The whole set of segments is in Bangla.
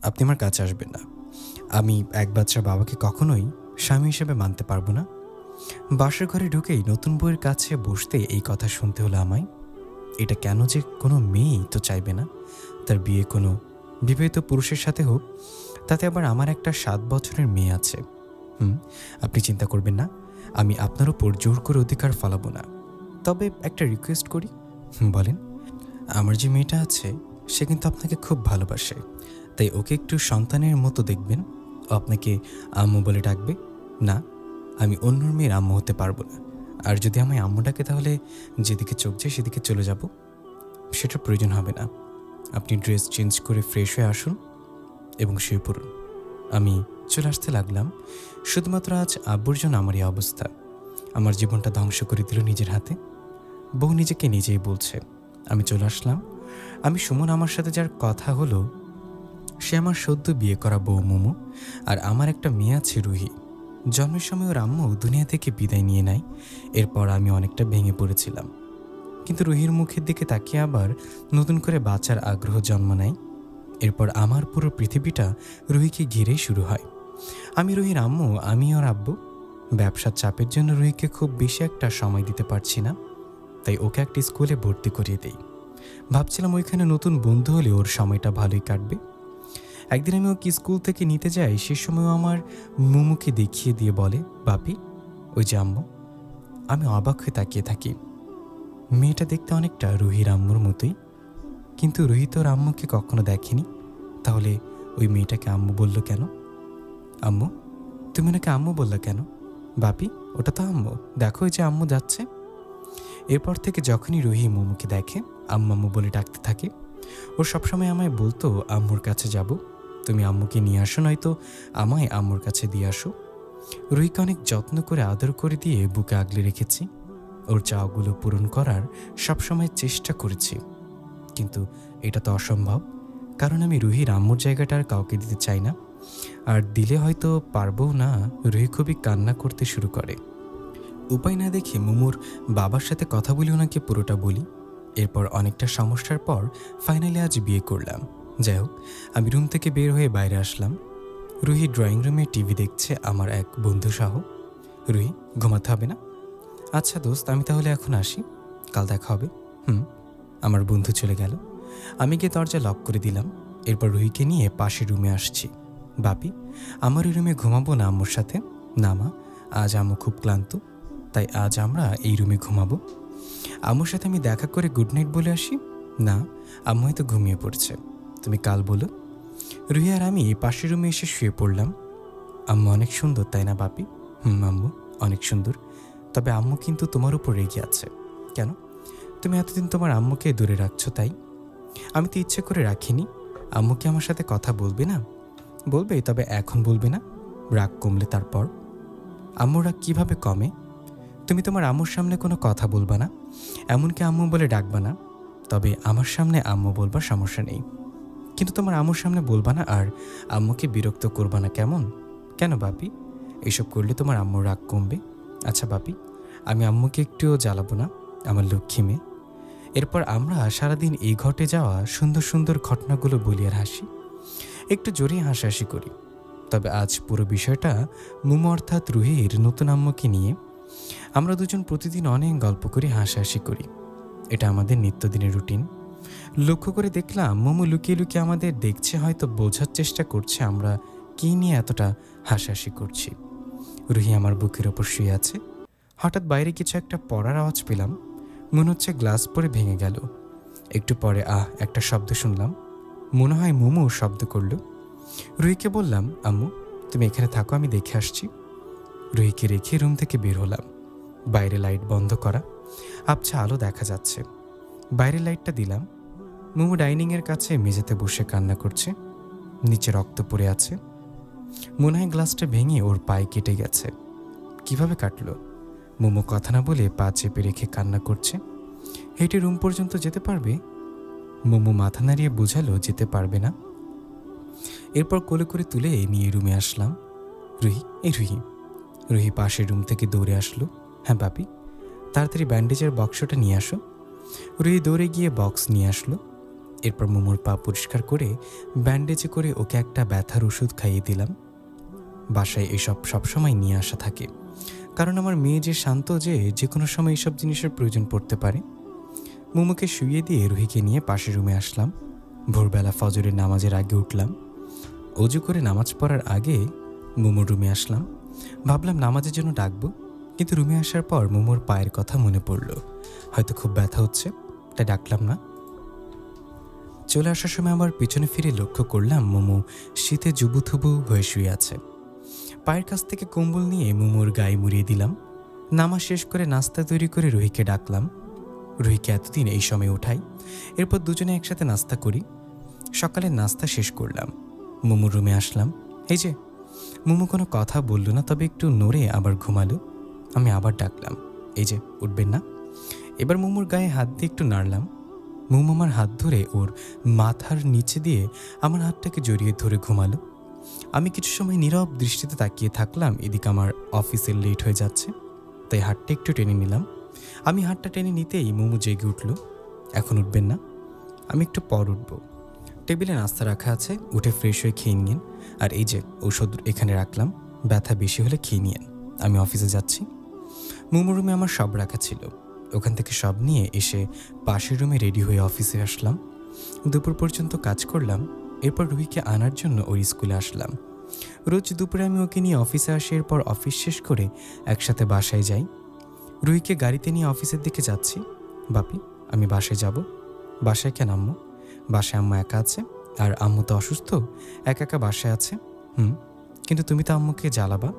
আপনি আমার কাছে আসবেন না। আমি এক বাচ্চা বাবাকে কখনোই স্বামী হিসেবে মানতে পারবো না। বাসার ঘরে ঢুকেই নতুন বউয়ের কাছে বসতে এই কথা শুনতে হলো আমায়। এটা কেন যে কোনো মেয়েই তো চাইবে না তার বিয়ে কোনো বিবাহিত পুরুষের সাথে হোক, তাতে আবার আমার একটা 7 বছরের মেয়ে আছে। আপনি চিন্তা করবেন না, আমি আপনার উপর জোর করে অধিকার ফলাবো না। তবে একটা রিকোয়েস্ট করি। বলেন। আমার যে মেয়েটা আছে সে কিন্তু আপনাকে খুব ভালোবাসে, তাই ওকে একটু সন্তানের মতো দেখবেন। ও আপনাকে আম্মু বলে ডাকবে। না, আমি অন্যর মেয়ের আম্মু হতে পারবো না। আর যদি আমায় আম্মু ডাকে তাহলে যেদিকে চোখ যায় সেদিকে চলে যাব। সেটার প্রয়োজন হবে না। আপনি ড্রেস চেঞ্জ করে ফ্রেশ হয়ে আসুন এবং শুয়ে পড়ুন। আমি চলে আসতে লাগলাম। শুধুমাত্র আজ আব্বুর জন্য আমার এই অবস্থা। আমার জীবনটা ধ্বংস করে দিল নিজের হাতে। বউ নিজেকে নিজেই বলছে। আমি চলে আসলাম। আমি সুমন আমার সাথে যার কথা হলো সে আমার সদ্য বিয়ে করা বউ মোমো, আর আমার একটা মেয়ে আছে রুহি। জন্মের সময় ওর আম্মু দুনিয়া থেকে বিদায় নিয়ে নেয়। এরপর আমি অনেকটা ভেঙে পড়েছিলাম, কিন্তু রুহির মুখের দিকে তাকিয়ে আবার নতুন করে বাঁচার আগ্রহ জন্ম নেয়। এরপর আমার পুরো পৃথিবীটা রুহিকে ঘিরেই শুরু হয়। আমি রুহির আম্মু, আমি ওর আব্বু। ব্যবসার চাপের জন্য রুহিকে খুব বেশি একটা সময় দিতে পারছি না, তাই ওকে একটা স্কুলে ভর্তি করিয়ে দেই। ভাবছিলাম ওইখানে নতুন বন্ধু হলে ওর সময়টা ভালোই কাটবে। একদিন আমি ওকে স্কুল থেকে নিতে যাই, সে সময়ও আমার মুমুকে দেখিয়ে দিয়ে বলে, বাপি ওই যে আম্মু। আমি অবাক হয়ে তাকিয়ে থাকি। মেয়েটা দেখতে অনেকটা রুহির আম্মুর মতোই, কিন্তু রুহি তো ওর আম্মুকে কখনো দেখেনি। তাহলে ওই মেয়েটাকে আম্মু বলল কেন? আম্মু, তুমি ওনাকে আম্মু বললা কেন? বাপি ওটা তো আম্মু, দেখো ওই যে আম্মু যাচ্ছে। এরপর থেকে যখনই রুহি মোমোকে দেখে আম্মু আম্মু বলে ডাকতে থাকে। ও সবসময় আমায় বলতো আম্মুর কাছে যাব, তুমি আম্মুকে নিয়ে আসো, নয়তো আমায় আম্মুর কাছে দিয়ে আসো। রুহিকে অনেক যত্ন করে আদর করে দিয়ে বুকে আগলে রেখেছি। ওর চাওয়াগুলো পূরণ করার সবসময় চেষ্টা করেছি, কিন্তু এটা তো অসম্ভব, কারণ আমি রুহির আম্মুর জায়গাটা আর কাউকে দিতে চাই না। আর দিলে হয়তো পারবো না। রুহি খুবই কান্না করতে শুরু করে। উপায় না দেখে মোমোর বাবার সাথে কথা বলে ওনাকে পুরোটা বলি। এরপর অনেকটা সমস্যার পর ফাইনালি আজ বিয়ে করলাম। যাই হোক, আমি রুম থেকে বের হয়ে বাইরে আসলাম। রুহি ড্রয়িং রুমে টিভি দেখছে, আমার এক বন্ধু সহ। রুহি, ঘুমাতে হবে না? আচ্ছা দোস্ত, আমি তাহলে এখন আসি, কাল দেখা হবে। আমার বন্ধু চলে গেল। আমি গিয়ে দরজা লক করে দিলাম। এরপর রুহিকে নিয়ে পাশের রুমে আসছি। বাপি, আমার এই রুমে ঘুমাবো না আম্মুর সাথে? না মা, আজ আম্মু খুব ক্লান্ত, তাই আজ আমরা এই রুমে ঘুমাবো। আম্মুর সাথে আমি দেখা করে গুড নাইট বলে আসি? না, আম্মু হয়তো ঘুমিয়ে পড়ছে, তুমি কাল বলো। রুহি আর আমি পাশের রুমে এসে শুয়ে পড়লাম। আম্মু অনেক সুন্দর, তাই না বাপি? আম্মু অনেক সুন্দর, তবে আম্মু কিন্তু তোমার উপর রেগে আছে। কেন? তুমি এতদিন তোমার আম্মুকে দূরে রাখছো, তাই? আমি তো ইচ্ছে করে রাখিনি। আম্মু কি আমার সাথে কথা বলবে না? বলবে, তবে এখন বলবে না, রাগ কমলে তারপর। আম্মুর রাগ কীভাবে কমে? তুমি তোমার আম্মুর সামনে কোনো কথা বলবা না, এমনকি আম্মু বলে ডাকবা না। তবে আমার সামনে আম্মু বলবার সমস্যা নেই, কিন্তু তোমার আম্মুর সামনে বলবা না আর আম্মুকে বিরক্ত করবা না, কেমন? কেন বাপি? এইসব করলে তোমার আম্মুর রাগ কমবে। আচ্ছা বাপি, আমি আম্মুকে একটুও জ্বালাবো না, আমার লক্ষ্মী মেয়ে। এরপর আমরা সারাদিন এই ঘটে যাওয়া সুন্দর সুন্দর ঘটনাগুলো বলি আর হাসি, একটু জোরেই হাসাহাসি করি। তবে আজ পুরো বিষয়টা মুমু অর্থাৎ রুহির নতুন আম্মুকে নিয়ে। আমরা দুজন প্রতিদিন অনেক গল্প করি, হাসাহাসি করি। এটা আমাদের নিত্যদিনের রুটিন। লক্ষ্য করে দেখলাম মোমো লুকিয়ে লুকিয়ে আমাদের দেখছে, হয়তো বোঝার চেষ্টা করছে আমরা কী নিয়ে এতটা হাসাহাসি করছি। রুহি আমার বুকের ওপর শুয়ে আছে। হঠাৎ বাইরে কিছু একটা পড়ার আওয়াজ পেলাম, মনে হচ্ছে গ্লাস পড়ে ভেঙে গেল। একটু পরে একটা শব্দ শুনলাম, মনে হয় মোমো শব্দ করল। রুহিকে বললাম, আম্মু তুমি এখানে থাকো, আমি দেখে আসছি। রুহিকে রেখে রুম থেকে বের হলাম। বাইরে লাইট বন্ধ করা, আবছা আলো দেখা যাচ্ছে। বাইরের লাইটটা দিলাম। মোমো ডাইনিংয়ের কাছে মেঝেতে বসে কান্না করছে, নিচে রক্ত পড়ে আছে। মনে হয় গ্লাসটা ভেঙে ওর পায়ে কেটে গেছে। কিভাবে কাটলো? মোমো কথা না বলে পা চেপে রেখে কান্না করছে। হেঁটে রুম পর্যন্ত যেতে পারবে? মোমো মাথা নাড়িয়ে বোঝালো যেতে পারবে না। এরপর কোলে করে তুলে নিয়ে রুমে আসলাম। রুহি, এই রুহি। রুহি পাশের রুম থেকে দৌড়ে আসলো। হ্যাঁ বাপি, তাড়াতাড়ি ব্যান্ডেজের বক্সটা নিয়ে আসো। রুহি দৌড়ে গিয়ে বক্স নিয়ে আসলো। এরপর মোমোর পা পরিষ্কার করে ব্যান্ডেজে করে ওকে একটা ব্যথার ওষুধ খাইয়ে দিলাম। বাসায় এসব সবসময় নিয়ে আসা থাকে, কারণ আমার মেয়ে যে শান্ত যে কোনো সময় এইসব জিনিসের প্রয়োজন পড়তে পারে। মোমোকে শুইয়ে দিয়ে রুহিকে নিয়ে পাশের রুমে আসলাম। ভোরবেলা ফজরের নামাজের আগে উঠলাম। অজু করে নামাজ পড়ার আগে মোমোর রুমে আসলাম। ভাবলাম নামাজের জন্য ডাকবো, কিন্তু রুমে আসার পর মোমোর পায়ের কথা মনে পড়ল। হয়তো খুব ব্যথা হচ্ছে, তাই ডাকলাম না। চলে আসার সময় আবার পিছনে ফিরে লক্ষ্য করলাম মোমো শীতে জুবুথুবু হয়ে শুয়ে আছে। পায়ের কাছ থেকে কম্বল নিয়ে মোমোর গায়ে মুড়িয়ে দিলাম। নামাজ শেষ করে নাস্তা তৈরি করে রুহিকে ডাকলাম। রুহিকে এতদিন এই সময় উঠাই, এরপর দুজনে একসাথে নাস্তা করি। সকালে নাস্তা শেষ করলাম, মোমোর রুমে আসলাম। এই যে মোমো কোনো কথা বলল না, তবে একটু নড়ে আবার ঘুমালো। আমি আবার ডাকলাম, এই যে উঠবেন না? এবার মোমোর গায়ে হাত দিয়ে একটু নাড়লাম। মোমো আমার হাত ধরে ওর মাথার নিচে দিয়ে আমার হাতটাকে জড়িয়ে ধরে ঘুমালো। আমি কিছু সময় নীরব দৃষ্টিতে তাকিয়ে থাকলাম। এদিকে আমার অফিসের লেট হয়ে যাচ্ছে, তাই হাতটা একটু টেনে নিলাম। আমি হাতটা টেনে নিতেই মোমো জেগে উঠল। এখন উঠবেন না? আমি একটু পর উঠব। টেবিলে নাস্তা রাখা আছে, উঠে ফ্রেশ হয়ে খেয়ে নিন। আর এই যে ঔষধ এখানে রাখলাম, ব্যথা বেশি হলে খেয়ে নিন। আমি অফিসে যাচ্ছি। মোমো রুমে আমার সব রাখা ছিল, ওখান থেকে সব নিয়ে এসে পাশের রুমে রেডি হয়ে অফিসে আসলাম। দুপুর পর্যন্ত কাজ করলাম। এরপর রুহিকে আনার জন্য ওর স্কুলে আসলাম। রোজ দুপুরে আমি ওকে নিয়ে অফিসে আসি, এরপর অফিস শেষ করে একসাথে বাসায় যাই। রুহিকে গাড়িতে নিয়ে অফিসের দিকে যাচ্ছি। বাপি, আমি বাসায় যাব। বাসায় কেন আম্মু? বাসায় আম্মু একা আছে, আর আম্মু তো অসুস্থ, একা একা বাসায় আছে। কিন্তু তুমি তো আম্মুকে জ্বালাবা।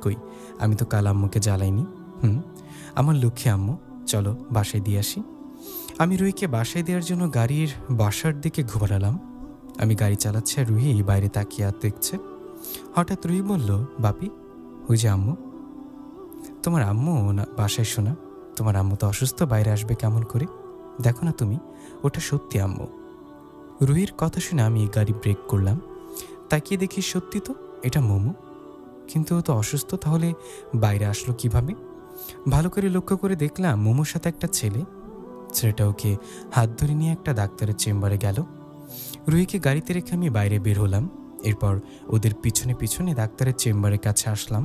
কই, আমি তো কাল আম্মুকে জ্বালাইনি। আমার লক্ষ্মী আম্মু, চলো বাসায় দিয়ে আসি। আমি রুহিকে বাসায় দেওয়ার জন্য গাড়ির বাসার দিকে ঘোরালাম। আমি গাড়ি চালাচ্ছি আর রুহি বাইরে তাকিয়ে দেখছে। হঠাৎ রুহি বলল, বাপি, ওই যে আম্মু। তোমার আম্মু না বাসায়? শোনা, তোমার আম্মু তো অসুস্থ, বাইরে আসবে কেমন করে? দেখো না তুমি, ওটা সত্যি আম্মু। রুহির কথা শুনে আমি গাড়ি ব্রেক করলাম। তাকিয়ে দেখি সত্যি তো, এটা মোমো। কিন্তু ও তো অসুস্থ, তাহলে বাইরে আসলো কিভাবে? ভালো করে লক্ষ্য করে দেখলাম মোমোর সাথে একটা ছেলেটা ওকে হাত ধরে নিয়ে একটা ডাক্তারের চেম্বারে গেল। রুহিকে গাড়িতে রেখে আমি বাইরে বের হলাম। এরপর ওদের পিছনে পিছনে ডাক্তারের চেম্বারের কাছে আসলাম।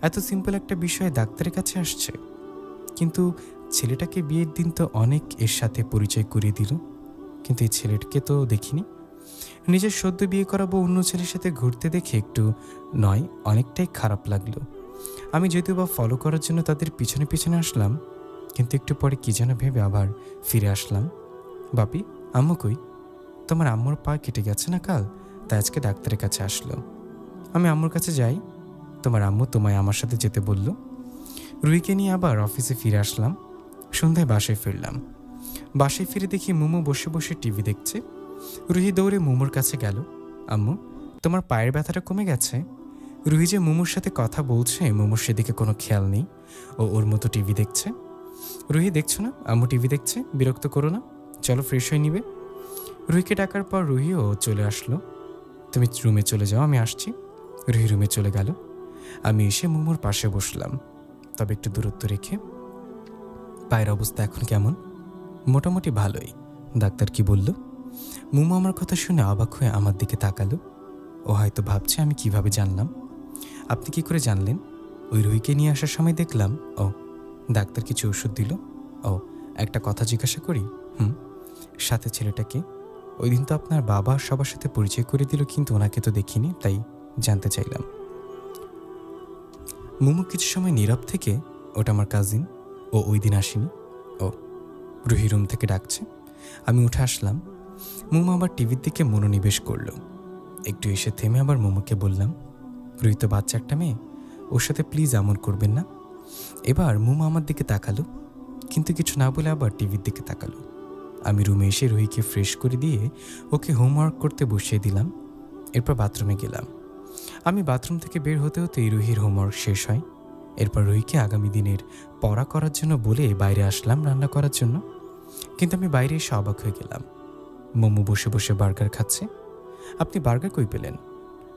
এত সিম্পল একটা বিষয়ে ডাক্তারের কাছে আসছে, কিন্তু ছেলেটাকে বিয়ের দিন তো অনেক এর সাথে পরিচয় করিয়ে দিল, কিন্তু এই ছেলেটাকে তো দেখিনি। নিজের সদ্য বিয়ে করাবো অন্য ছেলের সাথে ঘুরতে দেখে একটু নয়, অনেকটাই খারাপ লাগলো। আমি যদিও বা ফলো করার জন্য তাদের পিছনে পিছনে আসলাম, কিন্তু একটু পরে কি যেন ভেবে আবার ফিরে আসলাম। বাপি, আম্মু কই? তোমার আম্মুর পা কেটে গেছে না কাল, তাই আজকে ডাক্তারের কাছে আসলো। আমি আম্মুর কাছে যাই, তোমার আম্মু তোমায় আমার সাথে যেতে বলল। রুহিকে নিয়ে আবার অফিসে ফিরে আসলাম। সন্ধ্যায় বাসায় ফিরলাম। বাসায় ফিরে দেখি মোমো বসে বসে টিভি দেখছে। রুহি দৌড়ে মোমোর কাছে গেল। আম্মু, তোমার পায়ের ব্যথাটা কমে গেছে? রুহি যে মোমোর সাথে কথা বলছে, মোমোর সেদিকে কোনো খেয়াল নেই, ও ওর মতো টিভি দেখছে। রুহি, দেখছো না আম্মু টিভি দেখছে, বিরক্ত করো না, চলো ফ্রেশ হয়ে নিবে। রুহিকে ডাকার পর রুহিও চলে আসলো। তুমি রুমে চলে যাও, আমি আসছি। রুহি রুমে চলে গেল। আমি এসে মোমোর পাশে বসলাম, তবে একটু দূরত্ব রেখে। পায়ের অবস্থা এখন কেমন? মোটামুটি ভালোই। ডাক্তার কি বলল? মোমো আমার কথা শুনে অবাক হয়ে আমার দিকে তাকালো। ও হয়তো ভাবছে আমি কিভাবে জানলাম। আপনি কি করে জানলেন? ওই রুহিকে নিয়ে আসার সময় দেখলাম। ও, ডাক্তার কিছু ওষুধ দিল। ও, একটা কথা জিজ্ঞাসা করি? সাথে ছেলেটাকে ওই দিন তো আপনার বাবা সবার সাথে পরিচয় করে দিল, কিন্তু ওনাকে তো দেখিনি, তাই জানতে চাইলাম। মোমো কিছু সময় নীরব থেকে, ওটা আমার কাজিন, ও ওই দিন আসেনি। ও, রুহি রুম থেকে ডাকছে। আমি উঠে আসলাম। মোমো আবার টিভির দিকে মনোনিবেশ করলো। একটু এসে থেমে আবার মোমোকে বললাম, রুহি তো বাচ্চা একটা মেয়ে, ওর সাথে প্লিজ এমন করবেন না। এবার মোমো আমার দিকে তাকালো, কিন্তু কিছু না বলে আবার টিভির দিকে তাকালো। আমি রুমে এসে রুহিকে ফ্রেশ করে দিয়ে ওকে হোমওয়ার্ক করতে বসিয়ে দিলাম। এরপর বাথরুমে গেলাম। আমি বাথরুম থেকে বের হতে হতেই রুহির হোমওয়ার্ক শেষ হয়। এরপর রুহিকে আগামী দিনের পড়া করার জন্য বলে বাইরে আসলাম রান্না করার জন্য। কিন্তু আমি বাইরে এসে অবাক হয়ে গেলাম। মোমো বসে বসে বার্গার খাচ্ছে। আপনি বার্গার কই পেলেন?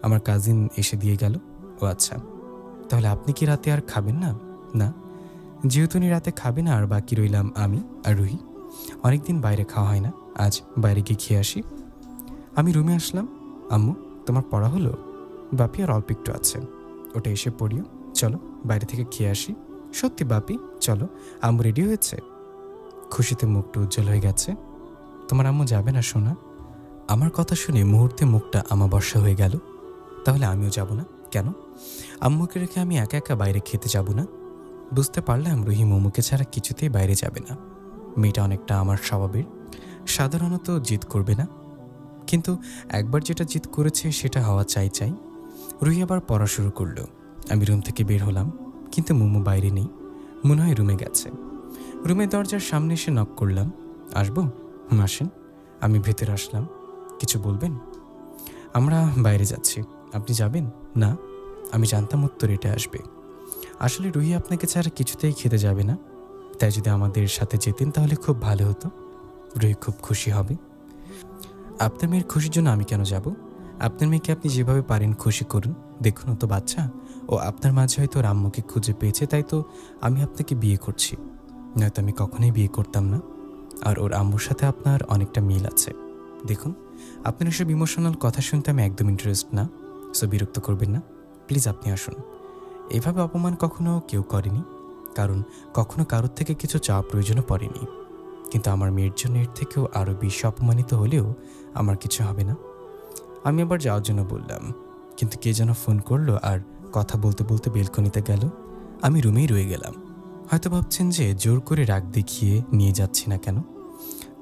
আমার কাজিন এসে দিয়ে গেল। ও আচ্ছা, তাহলে আপনি কি রাতে আর খাবেন না? না, যেহেতু উনি রাতে খাবে না আর বাকি রইলাম আমি আর রুহি। অনেকদিন বাইরে খাওয়া হয় না, আজ বাইরে গিয়ে খেয়ে আসি। আমি রুমে আসলাম। আম্মু, তোমার পড়া হলো? বাপি, আর অল্প একটু আছে, ওটা এসে পড়িও। চলো বাইরে থেকে খেয়ে আসি। সত্যি বাপি, চলো। আম্মু রেডি হয়েছে? খুশিতে মুখটা উজ্জ্বল হয়ে গেছে। তোমার আম্মু যাবে না সোনা? আমার কথা শুনে মুহূর্তে মুখটা আমাবস্যা হয়ে গেল। তাহলে আমিও যাব না কেন? আম্মুকে রেখে আমি একা একা বাইরে খেতে যাব না? বুঝতে পারলাম রুহি মোমোকে ছাড়া কিছুতেই বাইরে যাবে না। মেয়েটা অনেকটা আমার স্বভাবের, সাধারণত জিদ করবে না, কিন্তু একবার যেটা জিদ করেছে সেটা হওয়া চাই চাই। রুহি আবার পড়া শুরু করলো। আমি রুম থেকে বের হলাম, কিন্তু মোমো বাইরে নেই, মনে হয় রুমে গেছে। রুমের দরজার সামনে এসে নক করলাম। আসবো? আসেন। আমি ভেতরে আসলাম। কিছু বলবেন? আমরা বাইরে যাচ্ছি, আপনি যাবেন? না। আমি জানতাম উত্তর এটা আসবে। আসলে রুহি আপনাকে ছাড়া কিছুতেই খেতে যাবে না, তাই যদি আমাদের সাথে যেতেন তাহলে খুব ভালো হতো। রুহি খুব খুশি হবে। আপনার মেয়ের খুশির জন্য আমি কেন যাব? আপনার মেয়েকে আপনি যেভাবে পারেন খুশি করুন। দেখুন, ও তো বাচ্চা, ও আপনার মাঝে হয়তো ওর আম্মুকে খুঁজে পেয়েছে, তাই তো আমি আপনাকে বিয়ে করছি, নয়তো আমি কখনোই বিয়ে করতাম না। আর ওর আম্মুর সাথে আপনার অনেকটা মিল আছে। দেখুন, আপনার এসব ইমোশনাল কথা শুনতে আমি একদম ইন্টারেস্ট না, সো বিরক্ত করবেন না প্লিজ। আপনি আসুন। এভাবে অপমান কখনো কেউ করেনি, কারণ কখনো কারোর থেকে কিছু চাওয়া প্রয়োজনও পড়েনি। কিন্তু আমার মেয়ের জন্য এর থেকেও আরও বেশি অপমানিত হলেও আমার কিছু হবে না। আমি আবার যাওয়ার জন্য বললাম, কিন্তু কে যেন ফোন করলো আর কথা বলতে বলতে বেলকনিতে গেল। আমি রুমেই রয়ে গেলাম। হয়তো ভাবছেন যে জোর করে রাগ দেখিয়ে নিয়ে যাচ্ছি না কেন।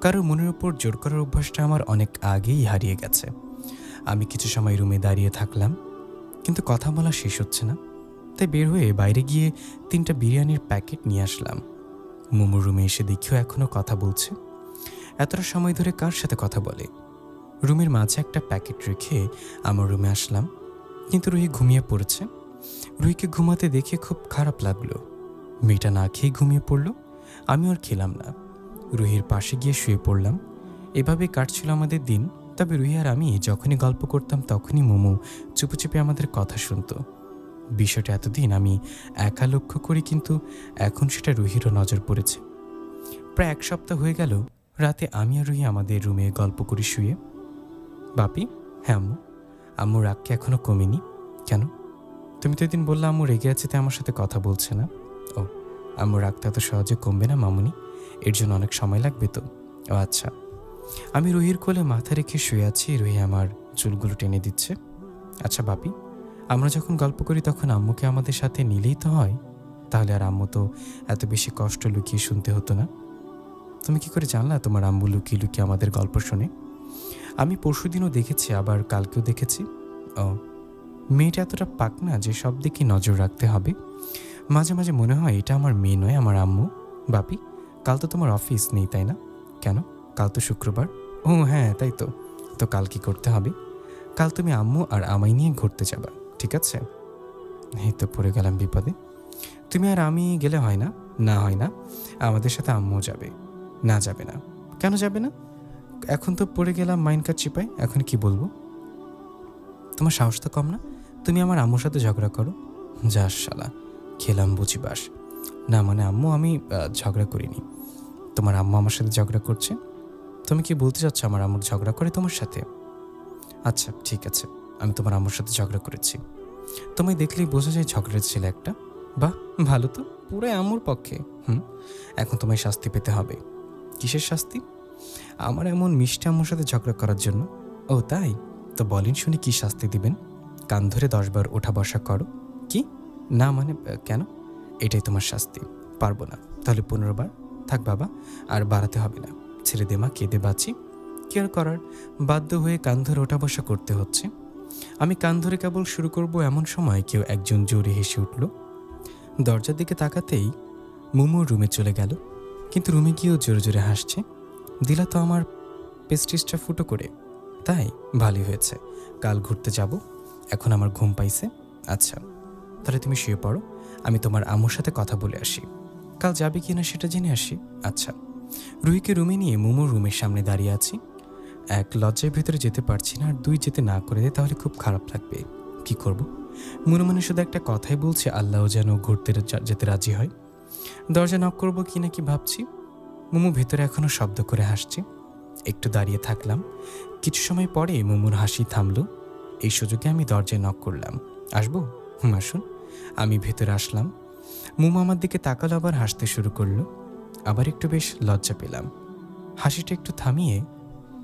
কারোর মনের উপর জোর করার অভ্যাসটা আমার অনেক আগেই হারিয়ে গেছে। আমি কিছু সময় রুমে দাঁড়িয়ে থাকলাম, কিন্তু কথা বলা শেষ হচ্ছে না, তাই বের হয়ে বাইরে গিয়ে 3টা বিরিয়ানির প্যাকেট নিয়ে আসলাম। মোমোর রুমে এসে দেখিও এখনও কথা বলছে। এতটা সময় ধরে কার সাথে কথা বলে? রুমের মাঝে একটা প্যাকেট রেখে আমার রুমে আসলাম, কিন্তু রুহি ঘুমিয়ে পড়েছে। রুহিকে ঘুমাতে দেখে খুব খারাপ লাগলো। মেয়েটা না খেয়ে ঘুমিয়ে পড়ল। আমি আর খেলাম না, রুহির পাশে গিয়ে শুয়ে পড়লাম। এভাবে কাটছিল আমাদের দিন। তবে রুহি আর আমি যখনই গল্প করতাম তখনই মোমো চুপে চুপে আমাদের কথা শুনতো। বিষয়টা এতদিন আমি একা লক্ষ্য করি, কিন্তু এখন সেটা রুহিরও নজর পড়েছে। প্রায় 1 সপ্তাহ হয়ে গেল রাতে আমি আর রুহি আমাদের রুমে গল্প করি শুয়ে। বাপি? হ্যাঁ আম্মু। আম্মুর রাগ কি এখনো কমেনি? কেন? তুমি তো এদিন বললে আম্মু রেগে আছে, তাই আমার সাথে কথা বলছে না। ও, আম্মুর রাগটা এত সহজে কমবে না মামুনি, এর জন্য অনেক সময় লাগবে তো। ও আচ্ছা। আমি রুহির কোলে মাথা রেখে শুয়ে আছি, রুহি আমার চুলগুলো টেনে দিচ্ছে। আচ্ছা বাপি, আমরা যখন গল্প করি তখন আম্মুকে আমাদের সাথে নিলেই তো হয়, তাহলে আর আম্মু তো এত বেশি কষ্ট লুকিয়ে শুনতে হতো না। তুমি কি করে জানলা তোমার আম্মু লুকিয়ে লুকিয়ে আমাদের গল্প শোনে? আমি পরশুদিনও দেখেছি, আবার কালকেও দেখেছি। ও, মেয়েটা এতটা পাক না যে সব দিকে নজর রাখতে হবে। মাঝে মাঝে মনে হয় এটা আমার মেয়ে নয়, আমার আম্মু। বাপি, কাল তো তোমার অফিস নেই তাই না? কেন? কাল তো শুক্রবার। ও হ্যাঁ, তাই তো। তো কাল কি করতে হবে? কাল তুমি আম্মু আর আমায় নিয়ে ঘুরতে যাবা, ঠিক আছে? এই তো পড়ে গেলাম বিপদে। তুমি আর আমি গেলে হয় না? না হয় না, আমাদের সাথে আম্মুও যাবে। না যাবে না। কেন যাবে না? এখন তো পড়ে গেলাম মাইনকার চিপায়, এখন কি বলবো? তোমার সাহস তো কম না, তুমি আমার আম্মুর সাথে ঝগড়া করো। যা শালা, খেলাম বুঝি বাস। না মানে আম্মু, আমি ঝগড়া করিনি। তোমার আম্মু আমার সাথে ঝগড়া করছে? তুমি কি বলতে চাচ্ছ আমার আম্মুর ঝগড়া করে তোমার সাথে? আচ্ছা ঠিক আছে, আমি তোমার আম্মুর সাথে ঝগড়া করেছি। তোমায় দেখলেই বোঝা যায় ঝগড়ার ছেলে একটা। বাহ, ভালো তো, পুরো আম্মুর পক্ষে। এখন তোমায় শাস্তি পেতে হবে। কিসের শাস্তি? আমার এমন মিষ্টি আম্মুর সাথে ঝগড়া করার জন্য। ও তাই? তো বলেন শুনি কি শাস্তি দিবেন? কান ধরে 10 বার ওঠা বসা করো। কি? না মানে কেন? এটাই তোমার শাস্তি। পারবো না। তাহলে 15 বার। থাক বাবা, আর বাড়াতে হবে না। ছেড়ে দে মা, কেঁদে বাঁচি। কি আর করার, বাধ্য হয়ে কান ধরে ওঠা বসা করতে হচ্ছে। আমি কান ধরে কেবল শুরু করব এমন সময় কেউ একজন জোরে হেসে উঠল। দরজার দিকে তাকাতেই মোমো রুমে চলে গেল, কিন্তু রুমে গিয়েও জোরে জোরে হাসছে। দিলা তো আমার পেস্টিসটা ফুটো করে। তাই? ভালোই হয়েছে, কাল ঘুরতে যাব। এখন আমার ঘুম পাইছে। আচ্ছা, তাহলে তুমি শুয়ে পড়ো, আমি তোমার আম্মুর সাথে কথা বলে আসি। কাল যাবে কি না সেটা জেনে আসি। আচ্ছা। রুহিকে রুমে নিয়ে মোমোর রুমের সামনে দাঁড়িয়ে আছি। 1, লজ্জায় ভেতরে যেতে পারছি না, আর 2, যেতে না করে দেয় তাহলে খুব খারাপ লাগবে। কি করব? মনে মনে শুধু একটা কথাই বলছে, আল্লাহ যেন ঘুরতে যেতে রাজি হয়। দরজা নক করবো কি না কি ভাবছি। মোমো ভেতরে এখনো শব্দ করে হাসছে। একটু দাঁড়িয়ে থাকলাম। কিছু সময় পরে মোমোর হাসি থামলো। এই সুযোগে আমি দরজায় নক করলাম। আসবো? আসুন। আমি ভেতরে আসলাম। মোমো আমার দিকে তাকালো, আবার হাসতে শুরু করলো। আবার একটু বেশ লজ্জা পেলাম। হাসিটা একটু থামিয়ে,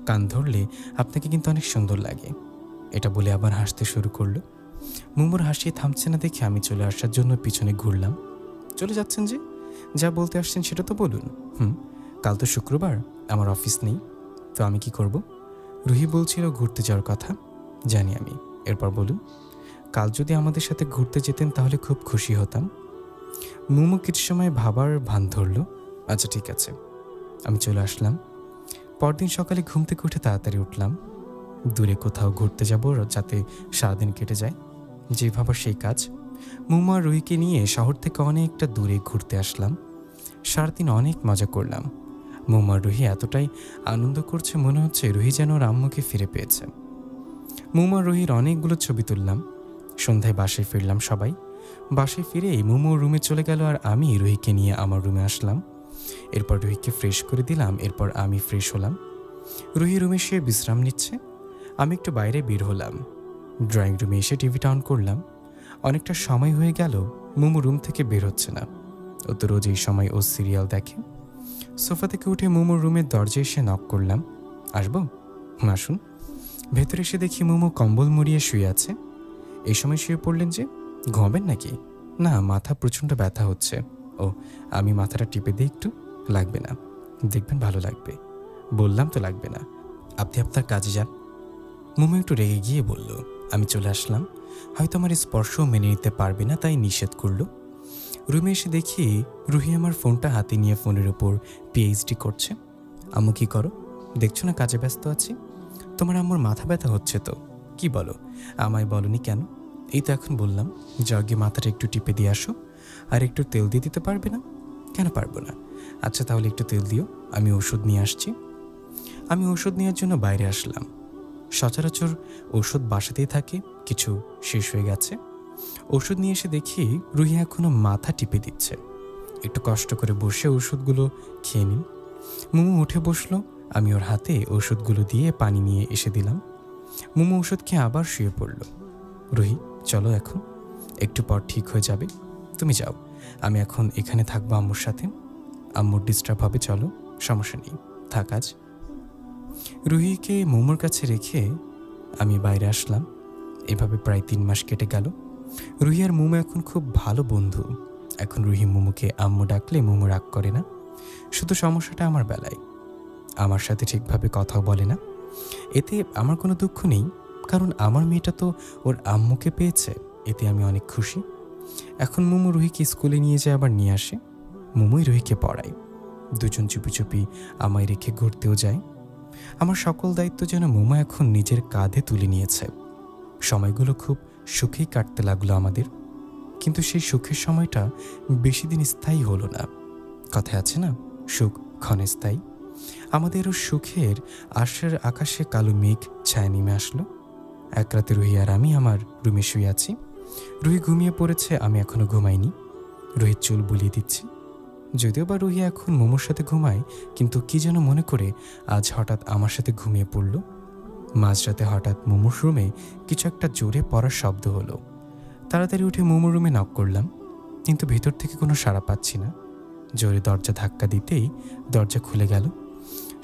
কান ধরলে আপনাকে কিন্তু অনেক সুন্দর লাগে, এটা বলে আবার হাসতে শুরু করলো। মোমোর হাসি থামছে না দেখে আমি চলে আসার জন্য পিছনে ঘুরলাম। চলে যাচ্ছেন যে? যা বলতে আসছেন সেটা তো বলুন। কাল তো শুক্রবার, আমার অফিস নেই, তো আমি কি করব? রুহি বলছিল ঘুরতে যাওয়ার কথা। জানি আমি। এরপর বলুন। কাল যদি আমাদের সাথে ঘুরতে যেতেন তাহলে খুব খুশি হতাম। মোমো কিছু সময় ভাবার ভান ধরল। আচ্ছা ঠিক আছে। আমি চলে আসলাম। পরদিন সকালে ঘুম থেকে উঠে তাড়াতাড়ি উঠলাম। দূরে কোথাও ঘুরতে যাব যাতে সারাদিন কেটে যায়, যে ভাবা সেই কাজ। মোমো আর রুহিকে নিয়ে শহর থেকে অনেকটা দূরে ঘুরতে আসলাম। সারাদিন অনেক মজা করলাম। মোমো আর রুহি এতটাই আনন্দ করছে, মনে হচ্ছে রুহি যেন ওর আম্মুকে ফিরে পেয়েছে। মোমো আর রুহির অনেকগুলো ছবি তুললাম। সন্ধ্যায় বাসায় ফিরলাম সবাই। বাসায় ফিরেই মোমো রুমে চলে গেল আর আমি রুহিকে নিয়ে আমার রুমে আসলাম। এরপর রুহিকে ফ্রেশ করে দিলাম। এরপর আমি ফ্রেশ হলাম। রুহি রুমে শুয়ে বিশ্রাম নিচ্ছে। আমি একটু বাইরে বের হলাম। ড্রয়িং রুমে এসে টিভিটা অন করলাম। অনেকটা সময় হয়ে গেল মোমো রুম থেকে বের হচ্ছে না। ও তো রোজ এই সময় ও সিরিয়াল দেখে। সোফা থেকে উঠে মোমোর রুমের দরজায় এসে নক করলাম। আসবো? আসুন। ভেতরে এসে দেখি মোমো কম্বল মুড়িয়ে শুয়ে আছে। এই সময় শুয়ে পড়লেন যে? ঘুমাবেন নাকি? না, মাথা প্রচণ্ড ব্যথা হচ্ছে। ও, আমি মাথাটা টিপে দিই একটু? লাগবে না, দেখবেন ভালো লাগবে। বললাম তো লাগবে না, আপনি আপনার কাজে যান। মোমো একটু রেগে গিয়ে বলল। আমি চলে আসলাম। হয়তো আমার স্পর্শও মেনে নিতে পারবে না, তাই নিষেধ করলো। রুমে এসে দেখি রুহি আমার ফোনটা হাতে নিয়ে ফোনের ওপর পিএইচডি করছে। আম্মু কি করো? দেখছো না কাজে ব্যস্ত আছি। তোমার আম্মুর মাথা ব্যথা হচ্ছে তো? কি বলো, আমায় বলনি কেন? এই তো এখন বললাম। যাও গিয়ে মাথাটা একটু টিপে দিয়ে আসো। আর একটু তেল দিয়ে দিতে পারবে না? কেন পারবো না? আচ্ছা তাহলে একটু তেল দিও, আমি ওষুধ নিয়ে আসছি। আমি ওষুধ নেওয়ার জন্য বাইরে আসলাম। সচরাচর ওষুধ বাসাতেই থাকে, কিছু শেষ হয়ে গেছে। ওষুধ নিয়ে এসে দেখি রুহি এখনো মাথা টিপে দিচ্ছে। একটু কষ্ট করে বসে ওষুধগুলো খেয়ে নিন। মোমো উঠে বসলো। আমি ওর হাতে ওষুধগুলো দিয়ে পানি নিয়ে এসে দিলাম। মোমো ওষুধ খেয়ে আবার শুয়ে পড়ল। রুহি চলো, এখন একটু পর ঠিক হয়ে যাবে, তুমি যাও। আমি এখন এখানে থাকবো আম্মুর সাথে। আম্মুর ডিস্টার্ব হবে, চলো, সমস্যা নেই, থাক আজ। রুহিকে মোমোর কাছে রেখে আমি বাইরে আসলাম। এভাবে প্রায় 3 মাস কেটে গেল। রুহি আর মোমো এখন খুব ভালো বন্ধু। এখন রুহি মোমোকে আম্মু ডাকলে মোমো রাগ করে না। শুধু সমস্যাটা আমার বেলায়, আমার সাথে ঠিকভাবে কথাও বলে না। এতে আমার কোনো দুঃখ নেই, কারণ আমার মেয়েটা তো ওর আম্মুকে পেয়েছে, এতে আমি অনেক খুশি। এখন মোমো রুহিকে স্কুলে নিয়ে যায়, আবার নিয়ে আসে। মোমোই রুহিকে পড়ায়। দুজন চুপি চুপি আমায় রেখে ঘুরতেও যায়। আমার সকল দায়িত্ব যেন মোমো এখন নিজের কাঁধে তুলে নিয়েছে। সময়গুলো খুব সুখেই কাটতে লাগলো আমাদের। কিন্তু সেই সুখের সময়টা বেশি দিন স্থায়ী হলো না। কথায় আছে না, সুখ ক্ষণস্থায়ী। আমাদেরও সুখের আশার আকাশে কালো মেঘ ছায়া নেমে আসলো। এক রাতে রুহি আর আমি আমার রুমে শুয়ে আছি। রুহি ঘুমিয়ে পড়েছে, আমি এখনো ঘুমাইনি। রুহির চুল বুলিয়ে দিচ্ছি। যদিও বা রুহি এখন মোমোর সাথে ঘুমায়, কিন্তু কি যেন মনে করে আজ হঠাৎ আমার সাথে ঘুমিয়ে পড়ল। মাঝরাতে হঠাৎ মোমোর রুমে কিছু একটা জোরে পড়ার শব্দ হলো। তাড়াতাড়ি উঠে মোমোর রুমে নক করলাম, কিন্তু ভেতর থেকে কোনো সাড়া পাচ্ছি না। জোরে দরজা ধাক্কা দিতেই দরজা খুলে গেল।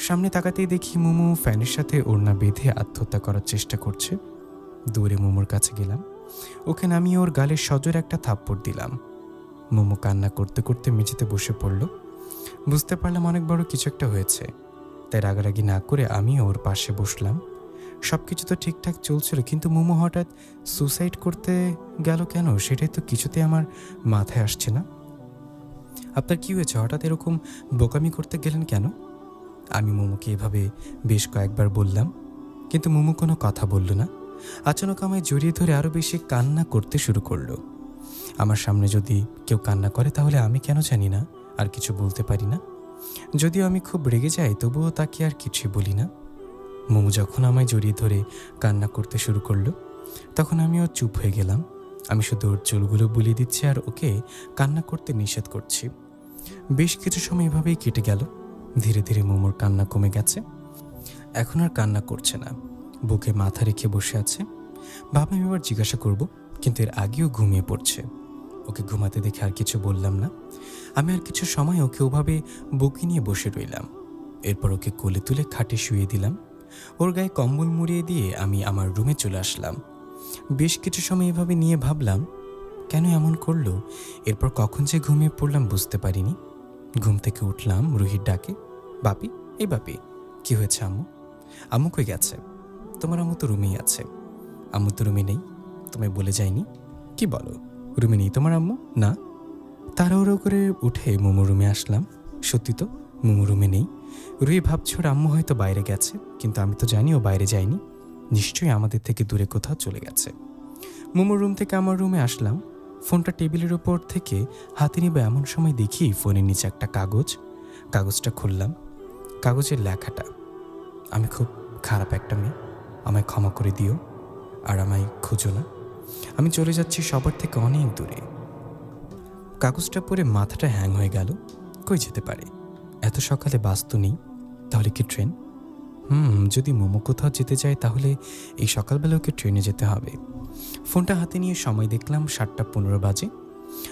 সামনে তাকাতেই দেখি মোমো ফ্যানের সাথে ওড়না বেঁধে আত্মহত্যা করার চেষ্টা করছে। দৌড়ে মোমোর কাছে গেলাম। ওকে নামিয়ে ওর গালে সজোর একটা থাপ্পড় দিলাম। মোমো কান্না করতে করতে মেঝেতে বসে পড়ল। বুঝতে পারলাম অনেক বড় কিছু একটা হয়েছে, তাই রাগারাগি না করে আমি ওর পাশে বসলাম। সব কিছু তো ঠিকঠাক চলছিল, কিন্তু মোমো হঠাৎ সুসাইড করতে গেল কেন, সেটাই তো কিছুতে আমার মাথায় আসছে না। আপনার কি হয়েছে, হঠাৎ এরকম বোকামি করতে গেলেন কেন? আমি মোমোকে এভাবে বেশ কয়েকবার বললাম, কিন্তু মোমো কোনো কথা বলল না। আচানক আমায় জড়িয়ে ধরে আরও বেশি কান্না করতে শুরু করলো। আমার সামনে যদি কেউ কান্না করে তাহলে আমি কেন জানি না আর কিছু বলতে পারি না। যদিও আমি খুব রেগে যাই, তবুও তাকে আর কিছুই বলি না। মোমো যখন আমায় জড়িয়ে ধরে কান্না করতে শুরু করলো, তখন আমিও চুপ হয়ে গেলাম। আমি শুধু ওর চুলগুলো বুলিয়ে দিচ্ছি আর ওকে কান্না করতে নিষেধ করছি। বেশ কিছু সময় এভাবেই কেটে গেল। ধীরে ধীরে মোমোর কান্না কমে গেছে। এখন আর কান্না করছে না, বুকে মাথা রেখে বসে আছে। ভাবলাম এবার জিজ্ঞাসা করব, কিন্তু এর আগেও ঘুমিয়ে পড়ছে। ওকে ঘুমাতে দেখে আর কিছু বললাম না। আমি আর কিছু সময় ওকে ওভাবে বুকে নিয়ে বসে রইলাম। এরপর ওকে কোলে তুলে খাটে শুয়ে দিলাম। ওর গায়ে কম্বল মুড়িয়ে দিয়ে আমি আমার রুমে চলে আসলাম। বেশ কিছু সময় এভাবে নিয়ে ভাবলাম কেন এমন করলো। এরপর কখন যে ঘুমিয়ে পড়লাম বুঝতে পারিনি। ঘুম থেকে উঠলাম রুহির ডাকে, বাপি, এই বাপি, কি হয়েছে আম্মু? আম্মু কই গেছে? তোমার আম্মু তো রুমেই আছে। আম্মু তো রুমে নেই, তোমায় বলে যায়নি? কি বলো, রুমে নেই তোমার আম্মু? না। তাড়াহুড়ো করে উঠে মোমো রুমে আসলাম। সত্যি তো, মোমো রুমে নেই। রুহি ভাবছে ওর আম্মু হয়তো বাইরে গেছে, কিন্তু আমি তো জানি ও বাইরে যায়নি, নিশ্চয়ই আমাদের থেকে দূরে কোথাও চলে গেছে। মোমোর রুম থেকে আমার রুমে আসলাম। ফোনটা টেবিলের ওপর থেকে হাতে নিবে এমন সময় দেখি ফোনের নিচে একটা কাগজ। কাগজটা খুললাম। কাগজের লেখাটা, আমি খুব খারাপ একটা মেয়ে, আমায় ক্ষমা করে দিও, আর আমায় খুঁজো না, আমি চলে যাচ্ছি সবার থেকে অনেক দূরে। কাগজটা পড়ে মাথাটা হ্যাং হয়ে গেল। কই যেতে পারে? এত সকালে বাস তো নেই, তাহলে কি ট্রেন? যদি মোমো কোথাও যেতে চায় তাহলে এই সকালবেলা ওকে ট্রেনে যেতে হবে। ফোনটা হাতে নিয়ে সময় দেখলাম 7:15 বাজে।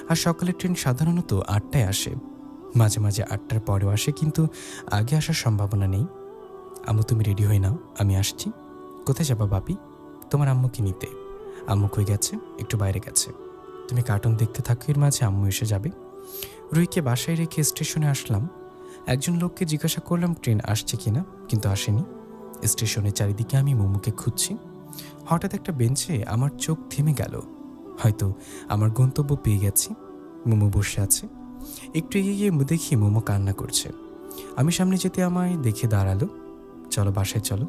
আর সকালের ট্রেন সাধারণত 8টায় আসে, মাঝে মাঝে 8টার পরেও আসে, কিন্তু আগে আসার সম্ভাবনা নেই। আম্মু তুমি রেডি হয়ে নাও, আমি আসছি। কোথায় যাবা বাপি? তোমার আম্মুকে নিতে। আম্মু কই গেছে? একটু বাইরে গেছে। তুমি কার্টুন দেখতে থাকো, এর মাঝে আম্মু এসে যাবে। রুহিকে বাসায় রেখে স্টেশনে আসলাম। একজন লোককে জিজ্ঞাসা করলাম ট্রেন আসছে কিনা, কিন্তু আসেনি। স্টেশনের চারিদিকে আমি মোমোকে খুঁজছি। হঠাৎ একটা বেঞ্চে আমার চোখ থেমে গেল। হয়তো আমার গন্তব্য পেয়ে গেছি। মোমো বসে আছে। একটু এগিয়ে গিয়ে দেখি মোমো কান্না করছে। আমি সামনে যেতে আমায় দেখে দাঁড়ালো। চলো বাসায় চলো।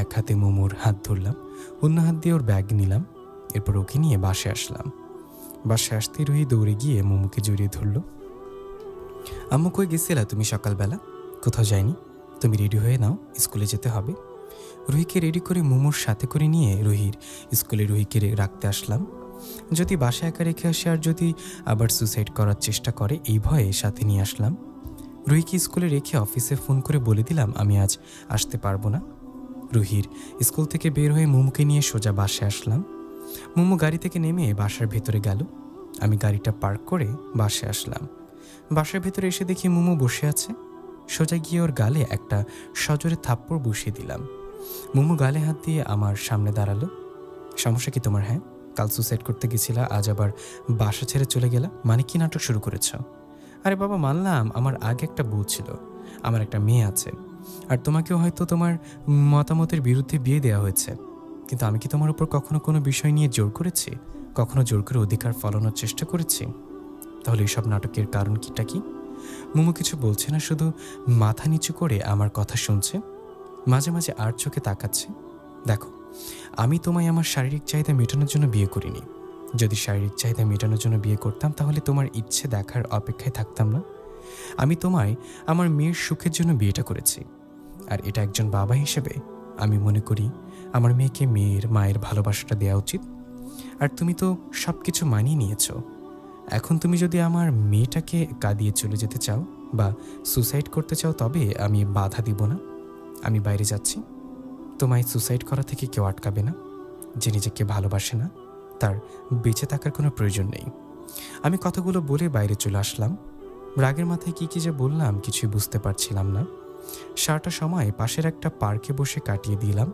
এক হাতে মোমোর হাত ধরলাম, অন্য হাত দিয়ে ওর ব্যাগ নিলাম। এরপর ওকে নিয়ে বাসায় আসলাম। বাসায় আসতে রুহি দৌড়ে গিয়ে মোমোকে জড়িয়ে ধরল। আম্মু কই গেছিলা তুমি সকালবেলা? কোথাও যায়নি, তুমি রেডি হয়ে নাও, স্কুলে যেতে হবে। রুহিকে রেডি করে মোমোর সাথে করে নিয়ে স্কুলে রুহিকে রাখতে আসলাম। যদি বাসায় একা রেখে আসে আর যদি আবার সুসাইড করার চেষ্টা করে, এই ভয়ে সাথে নিয়ে আসলাম। রুহিকে স্কুলে রেখে অফিসে ফোন করে বলে দিলাম আমি আজ আসতে পারবো না। রুহির স্কুল থেকে বের হয়ে মোমোকে নিয়ে সোজা বাসায় আসলাম। মোমো গাড়ি থেকে নেমে বাসার ভেতরে গেল। আমি গাড়িটা পার্ক করে বাসায় আসলাম। বাসার ভেতরে এসে দেখি মোমো বসে আছে। সোজা গিয়ে ওর গালে একটা সজোরে থাপ্পড় বসিয়ে দিলাম। মোমো গালে হাত দিয়ে আমার সামনে দাঁড়ালো। সমস্যা কি তোমার? হ্যাঁ, কাল সুসাইড করতে গেছিলা, আজ আবার বাসা ছেড়ে চলে গেলা, মানে কি নাটক শুরু করেছ? আরে বাবা, মানলাম আমার আগে একটা বউ ছিল, আমার একটা মেয়ে আছে, আর তোমাকেও হয়তো তোমার মতামতের বিরুদ্ধে বিয়ে দেওয়া হয়েছে, কিন্তু আমি কি তোমার উপর কখনো কোনো বিষয় নিয়ে জোর করেছি? কখনো জোর করে অধিকার ফলানোর চেষ্টা করেছি? তাহলে এইসব নাটকের কারণ কিটা কি? মোমো কিছু বলছে না, শুধু মাথা নিচু করে আমার কথা শুনছে, মাঝে মাঝে আর চোখে তাকাচ্ছে। দেখো, আমি তোমায় আমার শারীরিক চাহিদা মেটানোর জন্য বিয়ে করিনি। যদি শারীরিক চাহিদা মেটানোর জন্য বিয়ে করতাম তাহলে তোমার ইচ্ছে দেখার অপেক্ষায় থাকতাম না। আমি তোমায় আমার মেয়ের সুখের জন্য বিয়েটা করেছি, আর এটা একজন বাবা হিসেবে আমি মনে করি আমার মেয়েকে মায়ের ভালোবাসাটা দেওয়া উচিত। আর তুমি তো সব কিছু মানিয়ে নিয়েছো। এখন তুমি যদি আমার মেয়েটাকে কাঁদিয়ে চলে যেতে চাও বা সুসাইড করতে চাও, তবে আমি বাধা দিব না। আমি বাইরে যাচ্ছি, তোমায় সুসাইড করা থেকে কেউ আটকাবে না। যে নিজেকে ভালোবাসে না তার বেঁচে থাকার কোনো প্রয়োজন নেই। আমি কথাগুলো বলে বাইরে চলে আসলাম। রাগের মাথায় কি যে বললাম কিছুই বুঝতে পারছিলাম না। সারাটা সময় পাশের একটা পার্কে বসে কাটিয়ে দিলাম।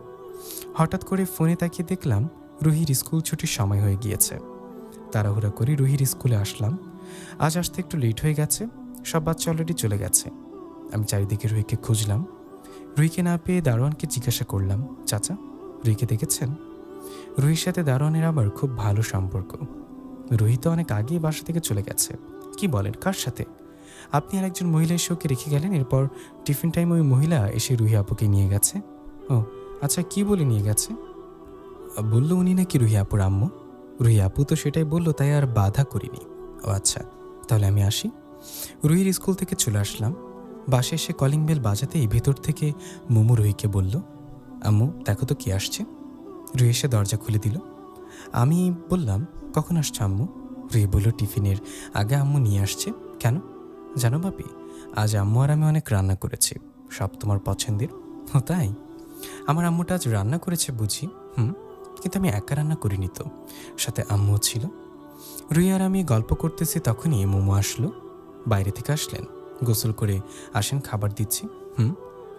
হঠাৎ করে ফোনে তাকিয়ে দেখলাম রুহির স্কুল ছুটির সময় হয়ে গিয়েছে। তাড়াহুড়া করে রুহির স্কুলে আসলাম। আজ আসতে একটু লেট হয়ে গেছে, সব বাচ্চা অলরেডি চলে গেছে। আমি চারিদিকে রুহিকে খুঁজলাম। রুহিকে না পেয়ে দারোয়ানকে জিজ্ঞাসা করলাম, চাচা রুহিকে দেখেছেন? রুহির সাথে দারোয়ানের আমার খুব ভালো সম্পর্ক। রুহি তো অনেক আগেই বাসা থেকে চলে গেছে। কি বলেন, কার সাথে? আপনি আর একজন মহিলা এসে ওকে রেখে গেলেন, এরপর টিফিন টাইম ওই মহিলা এসে রুহি আপুকে নিয়ে গেছে। ও আচ্ছা, কি বলে নিয়ে গেছে? বললো উনি নাকি রুহি আপুর আম্মু। রুহি আপু তো সেটাই বললো, তাই আর বাধা করিনি। ও আচ্ছা, তাহলে আমি আসি। রুহির স্কুল থেকে চলে আসলাম। বাসে এসে কলিং বেল বাজাতেই ভেতর থেকে মোমো রুহিকে বলল, আম্মু দেখো তো কি আসছে। রুহি এসে দরজা খুলে দিল। আমি বললাম, কখন আসছে আম্মু? রুহি বলল, টিফিনের আগে আম্মু নিয়ে আসছে। কেন জানো বাপি, আজ আম্মু আর আমি অনেক রান্না করেছি, সব তোমার পছন্দের। ও তাই? আমার আম্মুটা আজ রান্না করেছে বুঝি? হুম, কিন্তু আমি একা রান্না করিনি তো, সাথে আম্মুও ছিল। রুহি আর আমি গল্প করতেছি, তখনই মোমো আসলো। বাইরে থেকে আসলেন, গোসল করে আসেন, খাবার দিচ্ছি। হুম,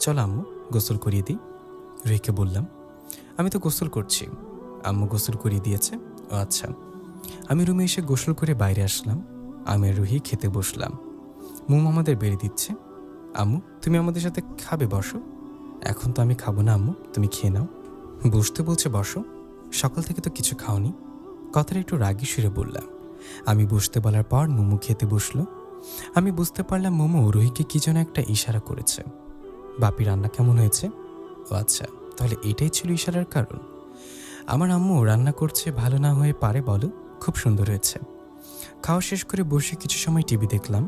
চলো আম্মু গোসল করিয়ে দিই। রুহিকে বললাম, আমি তো গোসল করছি। আম্মু গোসল করিয়ে দিয়েছে? ও আচ্ছা। আমি রুমে এসে গোসল করে বাইরে আসলাম। আমি আর রুহি খেতে বসলাম। মোমো আমাদের বেড়ে দিচ্ছে। আম্মু, তুমি আমাদের সাথে খাবে, বসো। এখন তো আমি খাবো না আম্মু, তুমি খেয়ে নাও। বসতে বলছে বসো, সকাল থেকে তো কিছু খাওনি। কথাটা একটু রাগি সুরে বললাম। আমি বসতে বলার পর মোমো খেতে বসলো। আমি বুঝতে পারলাম মোমো রুহিকে কি যেন একটা ইশারা করেছে। বাপি রান্না কেমন হয়েছে? ও আচ্ছা, তাহলে এটাই ছিল ইশারার কারণ। আমার আম্মু রান্না করছে, ভালো না হয়ে পারে বলো? খুব সুন্দর হয়েছে। খাওয়া শেষ করে বসে কিছু সময় টিভি দেখলাম।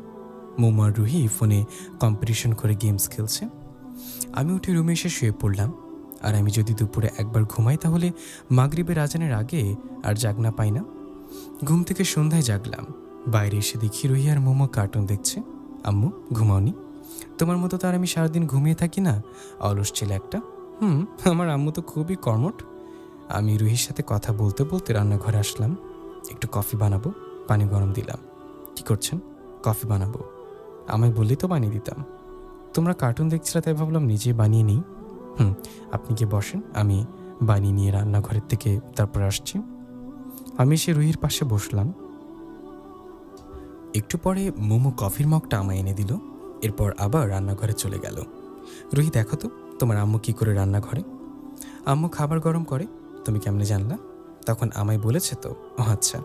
মোমো আর রুহি ফোনে কম্পিটিশন করে গেমস খেলছে। আমি উঠে রুমে এসে শুয়ে পড়লাম। আর আমি যদি দুপুরে একবার ঘুমাই তাহলে মাগরিবের আজানের আগে আর জাগনা পাই না। ঘুম থেকে সন্ধ্যায় জাগলাম। বাইরে এসে দেখি রুহি আর মোমো কার্টুন দেখছে। আম্মু, ঘুমাওনি? তোমার মতো তো আর আমি সারাদিন ঘুমিয়ে থাকি না, অলস ছেলে একটা। আমার আম্মু তো খুবই কর্মঠ। আমি রুহির সাথে কথা বলতে বলতে রান্নাঘরে আসলাম। একটু কফি বানাবো, পানি গরম দিলাম। কি করছেন? কফি বানাবো। আমায় বললেই তো বানিয়ে দিতাম। তোমরা কার্টুন দেখছিলে তাই ভাবলাম নিজেই বানিয়ে নিই। আপনি কি বসেন, আমি বানিয়ে নিয়ে রান্নাঘরের থেকে তারপর আসছি। আমি এসে রুহির পাশে বসলাম। একটু পরে মোমো কফির মগটা আমায় এনে দিল। এরপর আবার রান্নাঘরে চলে গেল। রুহি, দেখো তো তোমার আম্মু কি করে রান্নাঘরে। আম্মু খাবার গরম করে। তুমি কেমনে জানলা? তখন আমায় বলেছে তো। ও আচ্ছা।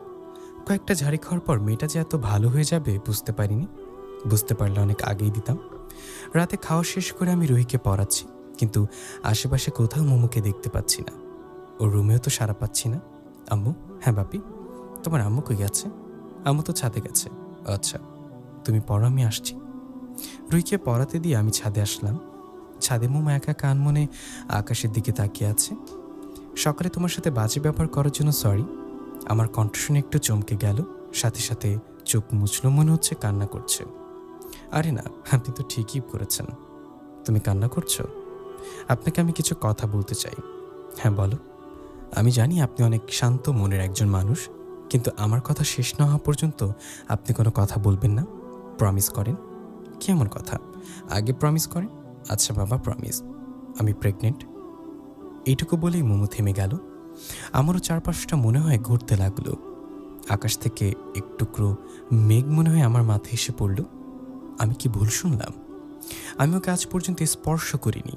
কয়েকটা ঝাড়ি খাওয়ার পর মেয়েটা যে এত ভালো হয়ে যাবে বুঝতে পারিনি। বুঝতে পারলে অনেক আগেই দিতাম। রাতে খাওয়া শেষ করে আমি রুহিকে পড়াচ্ছি, কিন্তু আশেপাশে কোথাও মোমোকে দেখতে পাচ্ছি না। ওর রুমেও তো সাড়া পাচ্ছি না। আম্মু, হ্যাঁ বাপি, তোমার আম্মু কই গেছে? আম্মু তো ছাদে গেছে। আচ্ছা, তুমি পড়ো, আমি আসছি। রুহিকে পড়াতে দিয়ে আমি ছাদে আসলাম। ছাদে মোমো একা কান মনে আকাশের দিকে তাকিয়ে আছে। সকালে তোমার সাথে বাজে ব্যবহার করার জন্য সরি। আমার কণ্ঠ শুনে একটু চমকে গেল, সাথে সাথে চোখ মুছলো, মনে হচ্ছে কান্না করছে। আরে না, আপনি তো ঠিকই করেছেন। তুমি কান্না করছো? আপনাকে আমি কিছু কথা বলতে চাই। হ্যাঁ বলো। আমি জানি আপনি অনেক শান্ত মনের একজন মানুষ, কিন্তু আমার কথা শেষ না হওয়া পর্যন্ত আপনি কোনো কথা বলবেন না। প্রমিস করেন। কি এমন কথা? আগে প্রমিস করেন। আচ্ছা বাবা, প্রমিস। আমি প্রেগনেন্ট। এইটুকু বলেই মোমো থেমে গেল। আমারও চারপাশটা মনে হয় ঘুরতে লাগলো। আকাশ থেকে এক টুকরো মেঘ মনে হয় আমার মাথায় এসে পড়ল। আমি কি ভুল শুনলাম? আমি ওকে আজ পর্যন্ত স্পর্শ করিনি,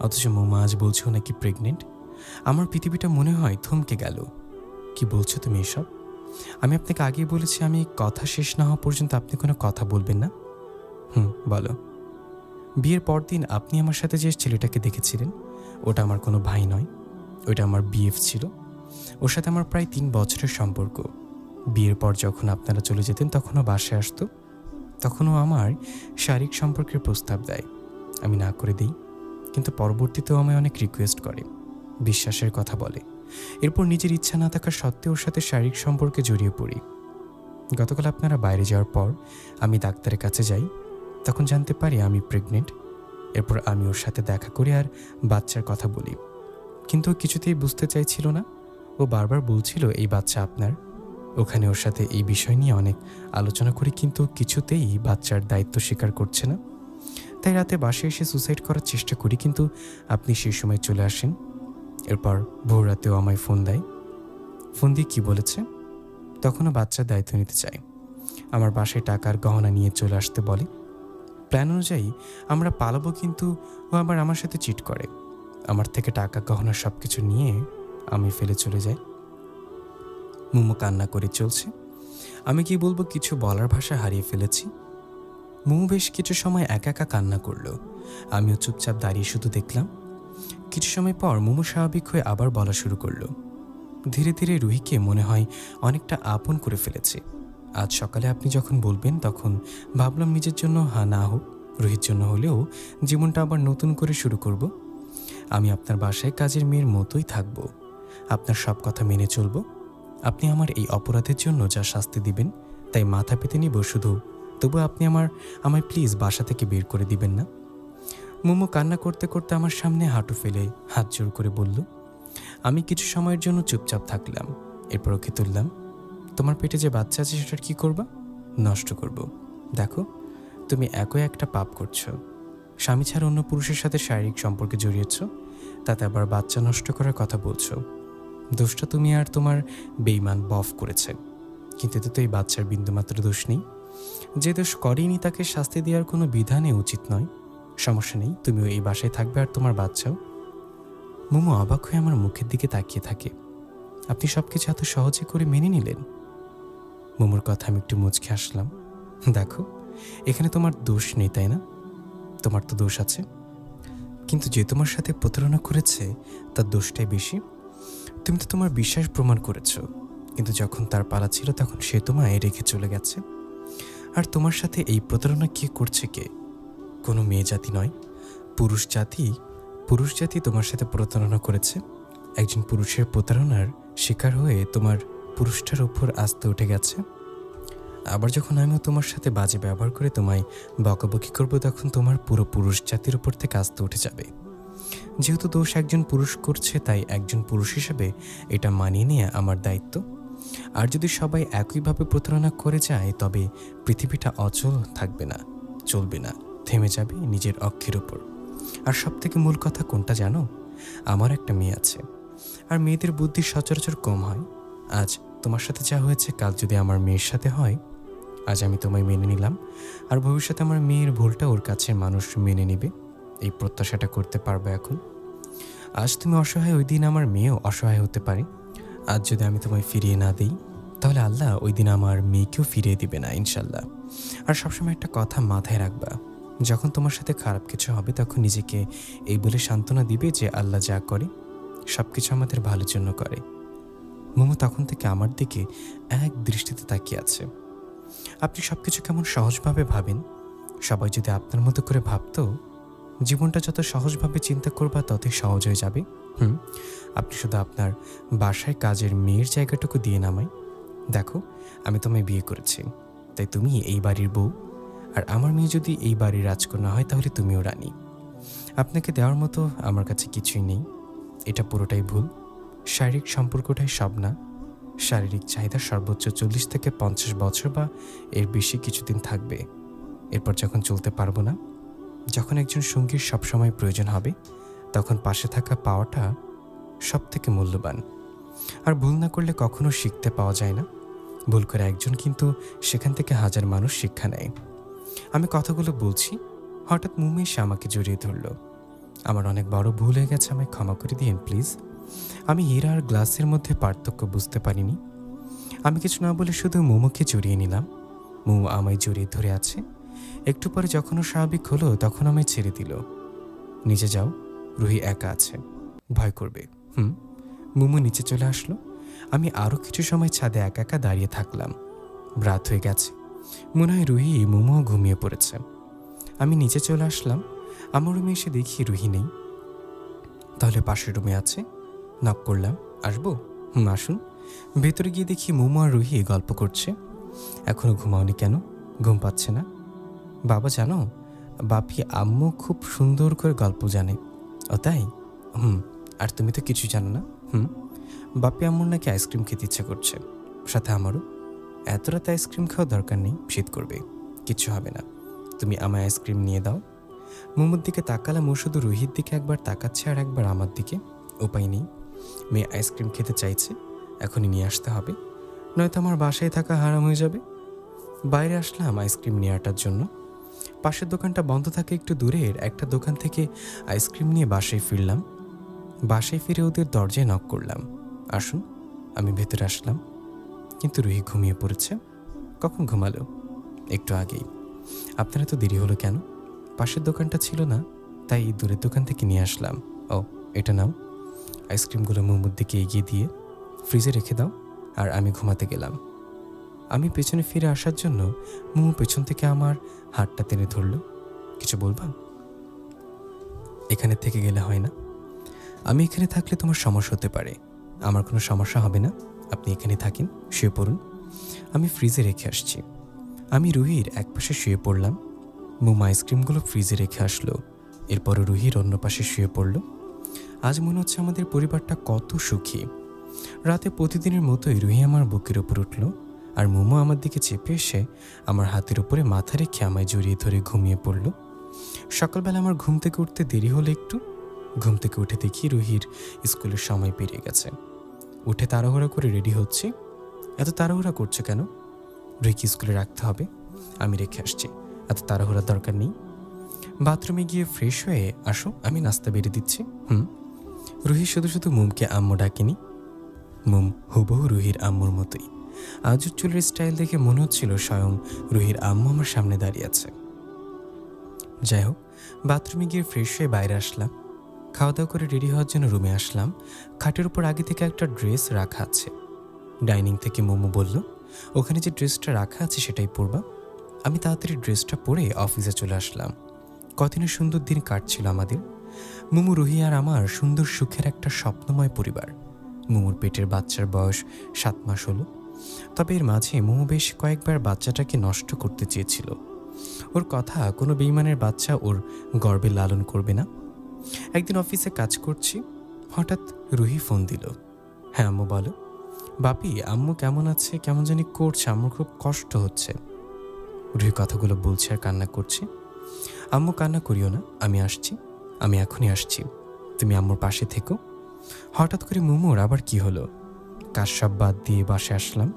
অথচ মোমো আজ বলছো নাকি প্রেগনেন্ট। আমার পৃথিবীটা মনে হয় থমকে গেল। কি বলছো তুমি এসব? আমি আপনাকে আগেই বলেছি আমি কথা শেষ না হওয়া পর্যন্ত আপনি কোনো কথা বলবেন না। বলো। বিয়ের পরদিন আপনি আমার সাথে যে ছেলেটাকে দেখেছিলেন, ওটা আমার কোনো ভাই নয়, ওটা আমার বিএফ ছিল। ওর সাথে আমার প্রায় 3 বছরের সম্পর্ক। বিয়ের পর যখন আপনারা চলে যেতেন তখনও বাসায় আসতো। তখনও আমার শারীরিক সম্পর্কের প্রস্তাব দেয়, আমি না করে দিই। কিন্তু পরবর্তীতেও আমায় অনেক রিকোয়েস্ট করে, বিশ্বাসের কথা বলে। এরপর নিজের ইচ্ছা না থাকা সত্ত্বেও ওর সাথে শারীরিক সম্পর্কে জড়িয়ে পড়ি। গতকাল আপনারা বাইরে যাওয়ার পর আমি ডাক্তারের কাছে যাই, তখন জানতে পারি আমি প্রেগনেন্ট। এরপর আমি ওর সাথে দেখা করি আর বাচ্চার কথা বলি, কিন্তু ও কিছুতেই বুঝতে চাইছিল না। ও বারবার বলছিল এই বাচ্চা আপনার। ওখানে ওর সাথে এই বিষয় নিয়ে অনেক আলোচনা করি, কিন্তু কিছুতেই বাচ্চার দায়িত্ব স্বীকার করছে না। তাই রাতে বাসায় এসে সুসাইড করার চেষ্টা করি, কিন্তু আপনি সেই সময় চলে আসেন। এরপর ভোর রাতেও আমায় ফোন দেয়। ফোন দিয়ে কী বলেছে? তখনও বাচ্চার দায়িত্ব নিতে চায়। আমার বাসায় টাকার গহনা নিয়ে চলে আসতে বলে। প্ল্যান অনুযায়ী আমরা পালাবো, কিন্তু ও আবার আমার সাথে চিট করে। আমার থেকে টাকা গহনা সব কিছু নিয়ে আমি ফেলে চলে যাই। মোমো কান্না করে চলছে। আমি কি বলবো, কিছু বলার ভাষা হারিয়ে ফেলেছি। মোমো বেশ কিছু সময় একা একা কান্না করলো। আমিও চুপচাপ দাঁড়িয়ে শুধু দেখলাম। কিছু সময় পর মোমো স্বাভাবিক হয়ে আবার বলা শুরু করলো। ধীরে ধীরে রুহিকে মনে হয় অনেকটা আপন করে ফেলেছে। আজ সকালে আপনি যখন বলবেন তখন ভাবলাম নিজের জন্য না হোক, রুহির জন্য হলেও জীবনটা আবার নতুন করে শুরু করব। আমি আপনার বাসায় কাজের মেয়ের মতোই থাকব, আপনার সব কথা মেনে চলব। আপনি আমার এই অপরাধের জন্য যা শাস্তি দিবেন তাই মাথা পেতে নিব শুধু। তবু আপনি আমায় প্লিজ বাসা থেকে বের করে দিবেন না। মোমো কান্না করতে করতে আমার সামনে হাঁটু ফেলে হাত জোর করে বলল। আমি কিছু সময়ের জন্য চুপচাপ থাকলাম। এরপর ওকে তুললাম। তোমার পেটে যে বাচ্চা আছে সেটার কি করবা? নষ্ট করব। দেখো, তুমি একই একটা পাপ করছো। স্বামী ছাড়া অন্য পুরুষের সাথে শারীরিক সম্পর্কে জড়িয়েছ, তাতে আবার বাচ্চা নষ্ট করার কথা বলছো। দোষটা তুমি আর তোমার বেঈমান বফ করেছে, কিন্তু এতে তো এই বাচ্চার বিন্দুমাত্র দোষ নেই। যে দোষ করেনি তাকে শাস্তি দেওয়ার কোনো বিধানে উচিত নয়। সমস্যা নেই, তুমিও এই বাসায় থাকবে আর তোমার বাচ্চাও। মোমো অবাক হয়ে আমার মুখের দিকে তাকিয়ে থাকে। আপনি সবকিছু এত সহজে করে মেনে নিলেন? মোমোর কথা আমি একটু মুচকে আসলাম। দেখো, এখানে তোমার দোষ নেই, তাই না? তোমার তো দোষ আছে, কিন্তু যে তোমার সাথে প্রতারণা করেছে তার দোষটাই বেশি। তুমি তো তোমার বিশ্বাস প্রমাণ করেছ, কিন্তু যখন তার পালা ছিল তখন সে তোমায় রেখে চলে গেছে। আর তোমার সাথে এই প্রতারণা কে করছে? কে? কোনো মেয়ে জাতি নয়, পুরুষ জাতি তোমার সাথে প্রতারণা করেছে। একজন পুরুষের প্রতারণার শিকার হয়ে তোমার পুরুষটার উপর আস্থা উঠে গেছে। আবার যখন আমিও তোমার সাথে বাজে ব্যবহার করে তোমায় বকাবকি করবো, তখন তোমার পুরো পুরুষ জাতির উপর থেকে আস্থা উঠে যাবে। যেহেতু দোষ একজন পুরুষ করছে, তাই একজন পুরুষ হিসেবে এটা মানিয়ে নেওয়া আমার দায়িত্ব। আর যদি সবাই একইভাবে প্রতারণা করে যায়, তবে পৃথিবীটা অচল থাকবে না, চলবে না, থেমে যাবে নিজের অক্ষের উপর। আর সব থেকে মূল কথা কোনটা জানো? আমার একটা মেয়ে আছে, আর মেয়েদের বুদ্ধি সচরাচর কম হয়। আজ তোমার সাথে যা হয়েছে, কাল যদি আমার মেয়ের সাথে হয়। আজ আমি তোমায় মেনে নিলাম, আর ভবিষ্যতে আমার মেয়ের ভুলটা ওর কাছের মানুষ মেনে নেবে, এই প্রত্যাশাটা করতে পারবো এখন। আজ তুমি অসহায়, ওই দিন আমার মেয়েও অসহায় হতে পারে। আজ যদি আমি তোমায় ফিরিয়ে না দিই, তাহলে আল্লাহ ওই দিন আমার মেয়েকেও ফিরিয়ে দিবে না, ইনশাল্লাহ। আর সবসময় একটা কথা মাথায় রাখবা, যখন তোমার সাথে খারাপ কিছু হবে, তখন নিজেকে এই বলে সান্ত্বনা দিবে যে আল্লাহ যা করে সব কিছু আমাদের ভালোর জন্য করে। মোমো তখন থেকে আমার দিকে এক দৃষ্টিতে তাকিয়ে আছে। আপনি সব কিছু কেমন সহজভাবে ভাবেন। সবাই যদি আপনার মতো করে ভাবতো, জীবনটা যত সহজভাবে চিন্তা করবা ততই সহজ হয়ে যাবে। আপনি শুধু আপনার বাসায় কাজের মেয়ের জায়গাটুকু দিয়ে নামাই। দেখো, আমি তোমায় বিয়ে করেছি, তাই তুমি এই বাড়ির বউ। আর আমার মেয়ে যদি এই বাড়ির রাজকন্যা হয়, তাহলে তুমিও রানী। আপনাকে দেওয়ার মতো আমার কাছে কিছুই নেই। এটা পুরোটাই ভুল। শারীরিক সম্পর্কটাই সব না। শারীরিক চাহিদা সর্বোচ্চ 40 থেকে 50 বছর বা এর বেশি কিছুদিন থাকবে। এরপর যখন চলতে পারবো না, যখন একজন সঙ্গীর সবসময় প্রয়োজন হবে, তখন পাশে থাকা পাওয়াটা সব থেকে মূল্যবান। আর ভুল না করলে কখনো শিখতে পাওয়া যায় না। ভুল করে একজন, কিন্তু সেখান থেকে হাজার মানুষ শিক্ষা নেয়। আমি কথাগুলো বলছি, হঠাৎ মোমো এসে আমাকে জড়িয়ে ধরল। আমার অনেক বড় ভুল হয়ে গেছে, আমায় ক্ষমা করে দিন প্লিজ। আমি হীরা আর গ্লাসের মধ্যে পার্থক্য বুঝতে পারিনি। আমি কিছু না বলে শুধু মোমোকে জড়িয়ে নিলাম। মোমো আমায় জড়িয়ে ধরে আছে। একটু পরে যখন ও স্বাভাবিক হলো, তখন আমায় ছেড়ে দিল। নিচে যাও, রুহি একা আছে, ভয় করবে। মোমো নিচে চলে আসলো। আমি আরও কিছু সময় ছাদে একা একা দাঁড়িয়ে থাকলাম। রাত হয়ে গেছে, মনে হয় রুহি মোমো ঘুমিয়ে পড়েছে। আমি নিচে চলে আসলাম। আমার রুমে এসে দেখি রুহি নেই। তাহলে পাশের রুমে আছে। নক করলাম, আসবো? আসুন। ভেতরে গিয়ে দেখি মোমো আর রুহি গল্প করছে। এখনো ঘুমাওনি কেন? ঘুম পাচ্ছে না? বাবা জানো, বাপি আম্মু খুব সুন্দর করে গল্প জানে। ও তাই? আর তুমি তো কিছু জানো না। বাপি আম্মুর নাকি আইসক্রিম খেতে ইচ্ছে করছে, সাথে আমারও। এত রাতে আইসক্রিম খাওয়ার দরকার নেই, শীত করবে, কিচ্ছু হবে না। তুমি আমায় আইসক্রিম নিয়ে দাও। মোমোর দিকে তাকালাম, ও শুধু রুহির দিকে একবার তাকাচ্ছে আর একবার আমার দিকে। উপায় নেই, মেয়ে আইসক্রিম খেতে চাইছে, এখনই নিয়ে আসতে হবে, নয়তো আমার বাসায় থাকা হারাম হয়ে যাবে। বাইরে আসলাম আইসক্রিম নিয়ে আসার জন্য। পাশের দোকানটা বন্ধ থাকে একটু দূরের একটা দোকান থেকে আইসক্রিম নিয়ে বাসায় ফিরলাম। বাসায় ফিরে ওদের দরজায় নক করলাম, আসুন। আমি ভেতরে আসলাম, কিন্তু রুহি ঘুমিয়ে পড়েছে। কখন ঘুমালো? একটু আগেই। আপনারা তো দেরি হলো কেন? পাশের দোকানটা ছিল না, তাই দূরের দোকান থেকে নিয়ে আসলাম। ও, এটা নাও। আইসক্রিমগুলো মোমোর দিকে এগিয়ে দিয়ে ফ্রিজে রেখে দাও। আর আমি ঘুমাতে গেলাম। আমি পেছনে ফিরে আসার জন্য মোমো পেছন থেকে আমার হাতটা টেনে ধরল। কিছু বলবা? এখানে থেকে গেলে হয় না? আমি এখানে থাকলে তোমার সমস্যা হতে পারে। আমার কোনো সমস্যা হবে না, আপনি এখানে থাকেন, শুয়ে পড়ুন। আমি ফ্রিজে রেখে আসছি। আমি রুহির একপাশে শুয়ে পড়লাম। মোমো আইসক্রিমগুলো ফ্রিজে রেখে আসলো। এরপরও রুহির অন্য পাশে শুয়ে পড়ল। আজ মনে হচ্ছে আমাদের পরিবারটা কত সুখী। রাতে প্রতিদিনের মতোই রুহি আমার বুকের উপর উঠল, আর মোমো আমার দিকে চেপে এসে আমার হাতের উপরে মাথা রেখে আমায় জড়িয়ে ধরে ঘুমিয়ে পড়ল। সকালবেলা আমার ঘুম থেকে উঠতে দেরি হলো একটু। ঘুম থেকে উঠে দেখি রুহির স্কুলের সময় পেরিয়ে গেছে। উঠে তাড়াহুড়া করে রেডি হচ্ছি। এত তাড়াহুড়া করছো কেন? রুহিকে স্কুলে রাখতে হবে, আমি রেখে আসছি, এত তাড়াহুড়ার দরকার নেই। বাথরুমে গিয়ে ফ্রেশ হয়ে আসো, আমি নাস্তা বেড়ে দিচ্ছি। রুহি শুধু শুধু মোমকে আম্মু ডাকেনি। মোম হুবহু রুহির আম্মুর মতোই। আজও চুলের স্টাইল দেখে মনে হচ্ছিল স্বয়ং রুহির আম্মু আমার সামনে দাঁড়িয়ে আছে। যাই হোক, বাথরুমে গিয়ে ফ্রেশ হয়ে বাইরে আসলাম। খাওয়া দাওয়া করে রেডি হওয়ার জন্য রুমে আসলাম। খাটের উপর আগে থেকে একটা ড্রেস রাখা আছে। ডাইনিং থেকে মোমো বলল, ওখানে যে ড্রেসটা রাখা আছে সেটাই পরবা। আমি তাড়াতাড়ি ড্রেসটা পরে অফিসে চলে আসলাম। কদিনের সুন্দর দিন কাটছিল আমাদের। মোমো, রুহি আর আমার সুন্দর সুখের একটা স্বপ্নময় পরিবার। মোমোর পেটের বাচ্চার বয়স 7 মাস হলো। তবে এর মাঝে মোমো বেশ কয়েকবার বাচ্চাটাকে নষ্ট করতে চেয়েছিল। ওর কথা, কোনো বেইমানের বাচ্চা ওর গর্বে লালন করবে না। একদিন অফিসে কাজ করছি, হঠাৎ রুহি ফোন দিল। হ্যাঁ আম্মু বলো। বাপি, আম্মু কেমন আছে, কেমন জানি করছে, আমার খুব কষ্ট হচ্ছে। রুহি কথাগুলো বলছে আর কান্না করছে। আম্মু কান্না করিও না, আমি আসছি, আমি এখনই আসছি, তুমি আম্মুর পাশে থেকো। হঠাৎ করে মোমোর আবার কি হলো? কাজ সব বাদ দিয়ে বাসে আসলাম।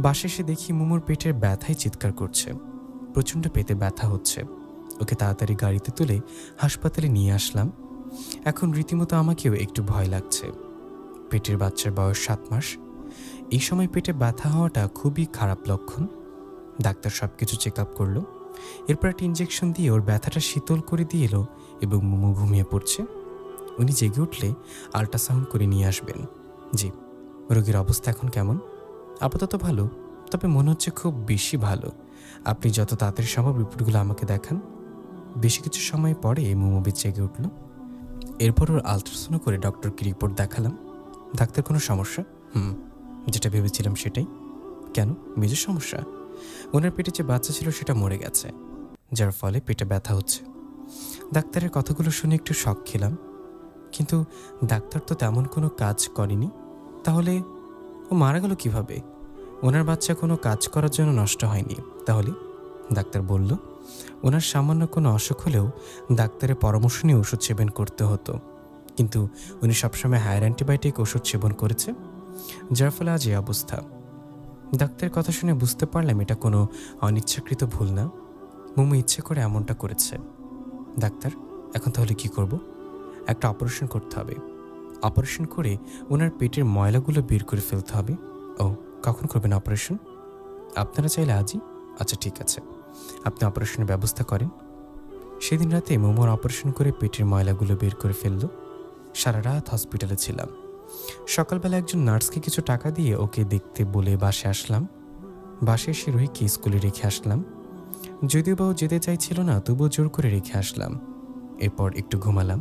বাসে এসে দেখি মোমোর পেটের ব্যথায় চিৎকার করছে, প্রচণ্ড পেটে ব্যথা হচ্ছে। ওকে তাড়াতাড়ি গাড়িতে তুলে হাসপাতালে নিয়ে আসলাম। এখন রীতিমতো আমাকেও একটু ভয় লাগছে। পেটের বাচ্চার বয়স 7 মাস। এই সময় পেটে ব্যথা হওয়াটা খুবই খারাপ লক্ষণ। ডাক্তার সব কিছু চেক আপ করলো। এরপর একটা ইঞ্জেকশন দিয়ে ওর ব্যথাটা শীতল করে দিয়ে এলো এবং মোমো ঘুমিয়ে পড়ছে। উনি জেগে উঠলে আল্ট্রাসাউন্ড করে নিয়ে আসবেন। জি। রোগীর অবস্থা এখন কেমন? আপাতত ভালো, তবে মনে হচ্ছে খুব বেশি ভালো। আপনি যত তাড়াতাড়ি সম্ভব রিপোর্টগুলো আমাকে দেখান। বেশি কিছু সময় পরে মোমো জেগে উঠল। এরপর ওর আল্ট্রাসাউন্ড করে ডক্টরকে রিপোর্ট দেখালাম। ডাক্তার, কোনো সমস্যা? যেটা ভেবেছিলাম সেটাই। কেন, মেজর সমস্যা? ওনার পেটে যে বাচ্চা ছিল সেটা মরে গেছে, যার ফলে পেটে ব্যথা হচ্ছে। ডাক্তারের কথাগুলো শুনে একটু শক খেলাম। কিন্তু ডাক্তার তো তেমন কোনো কাজ করেনি, তাহলে ও মারা গেল কিভাবে? ওনার বাচ্চা কোনো কাজ করার জন্য নষ্ট হয়নি তাহলে? ডাক্তার বলল, ওনার সামান্য কোনো অসুখ হলেও ডাক্তারের পরামর্শ নিয়ে ওষুধ সেবন করতে হতো, কিন্তু উনি সবসময় হায়ার অ্যান্টিবায়োটিক ওষুধ সেবন করেছে, যার ফলে আজ এই অবস্থা। ডাক্তারের কথা শুনে বুঝতে পারলাম এটা কোনো অনিচ্ছাকৃত ভুল না, মোমো ইচ্ছে করে এমনটা করেছে। ডাক্তার, এখন তাহলে কি করব? একটা অপারেশন করতে হবে। অপারেশন করে ওনার পেটের ময়লাগুলো বের করে ফেলতে হবে। ও, কখন করবেন অপারেশন? আপনারা চাইলে আজই? আচ্ছা ঠিক আছে, আপনি অপারেশনের ব্যবস্থা করেন। সেদিন রাতে মোমোর অপারেশন করে পেটের ময়লাগুলো বের করে ফেলল। সারা রাত হসপিটালে ছিলাম। সকালবেলা একজন নার্সকে কিছু টাকা দিয়ে ওকে দেখতে বলে বাসে আসলাম। বাসে এসে রুহিকে স্কুলে রেখে আসলাম। যদিও বা ও যেতে চাইছিল না, তবুও জোর করে রেখে আসলাম। এরপর একটু ঘুমালাম।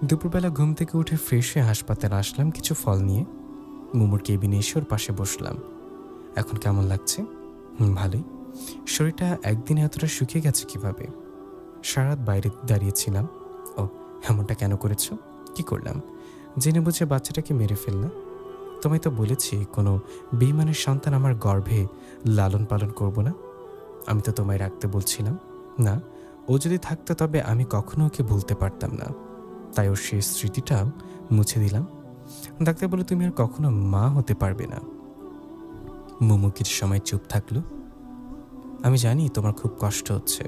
দুপুরবেলা ঘুম থেকে উঠে ফ্রেশ হয়ে হাসপাতালে আসলাম কিছু ফল নিয়ে। মোমোর কেবিনে এসে ওর পাশে বসলাম। এখন কেমন লাগছে? ভালোই। শরীরটা একদিনে এতটা শুকিয়ে গেছে কিভাবে? সারা রাত বাইরে দাঁড়িয়েছিলাম। ও, এমনটা কেন করেছো? কি করলাম? জেনে বুঝে বাচ্চাটাকে মেরে ফেললাম। তোমায় তো বলেছি কোনো বেইমানের সন্তান আমার গর্ভে লালন পালন করব না। আমি তো তোমায় রাখতে বলছিলাম না। ও যদি থাকতো তবে আমি কখনো ওকে ভুলতে পারতাম না, তাই ওর সেই স্মৃতিটা মুছে দিলাম। ডাক্তার বলে তুমি আর কখনো মা হতে পারবে না। মোমো কিছু সময় চুপ থাকলো। আমি জানি তোমার খুব কষ্ট হচ্ছে।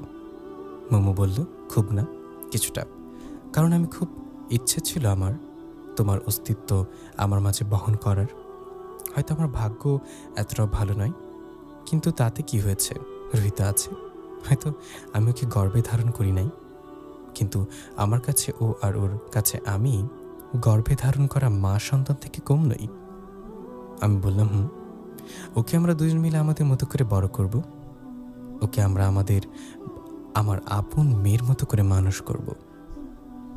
মোমো বলল, খুব না, কিছুটা। কারণ আমি খুব ইচ্ছে ছিল আমার তোমার অস্তিত্ব আমার মাঝে বহন করার। হয়তো আমার ভাগ্য এতটাও ভালো নয়, কিন্তু তাতে কি হয়েছে? রোহিতা আছে। হয়তো আমি ওকে গর্ভে ধারণ করি নাই, কিন্তু আমার কাছে ও আর ওর কাছে আমি গর্ভে ধারণ করা মা সন্তান থেকে কম নই। আমি বললাম, ওকে আমরা দুজন মিলে আমাদের মতো করে বড় করব। ওকে আমরা আমার আপন মেয়ের মতো করে মানুষ করব।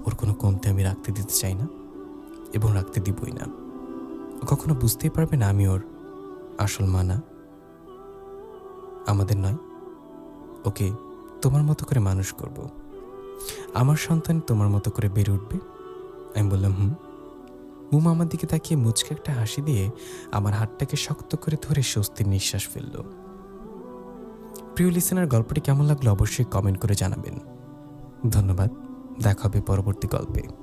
ওর কোনো কমতে আমি রাখতে দিতে চাই না এবং রাখতে দিবই না। ও কখনো বুঝতেই পারবে না আমি ওর আসল মা না, আমাদের নয়। ওকে তোমার মতো করে মানুষ করব। আমার সন্তান তোমার মতো করে বেড়ে উঠবে? আমি বললাম হুম। মুমা আমার দিকে তাকিয়ে মুচকে একটা হাসি দিয়ে আমার হাতটাকে শক্ত করে ধরে স্বস্তির নিঃশ্বাস ফেলল। প্রিয় লিসেনার, গল্পটি কেমন লাগলো অবশ্যই কমেন্ট করে জানাবেন। ধন্যবাদ। দেখা হবে পরবর্তী গল্পে।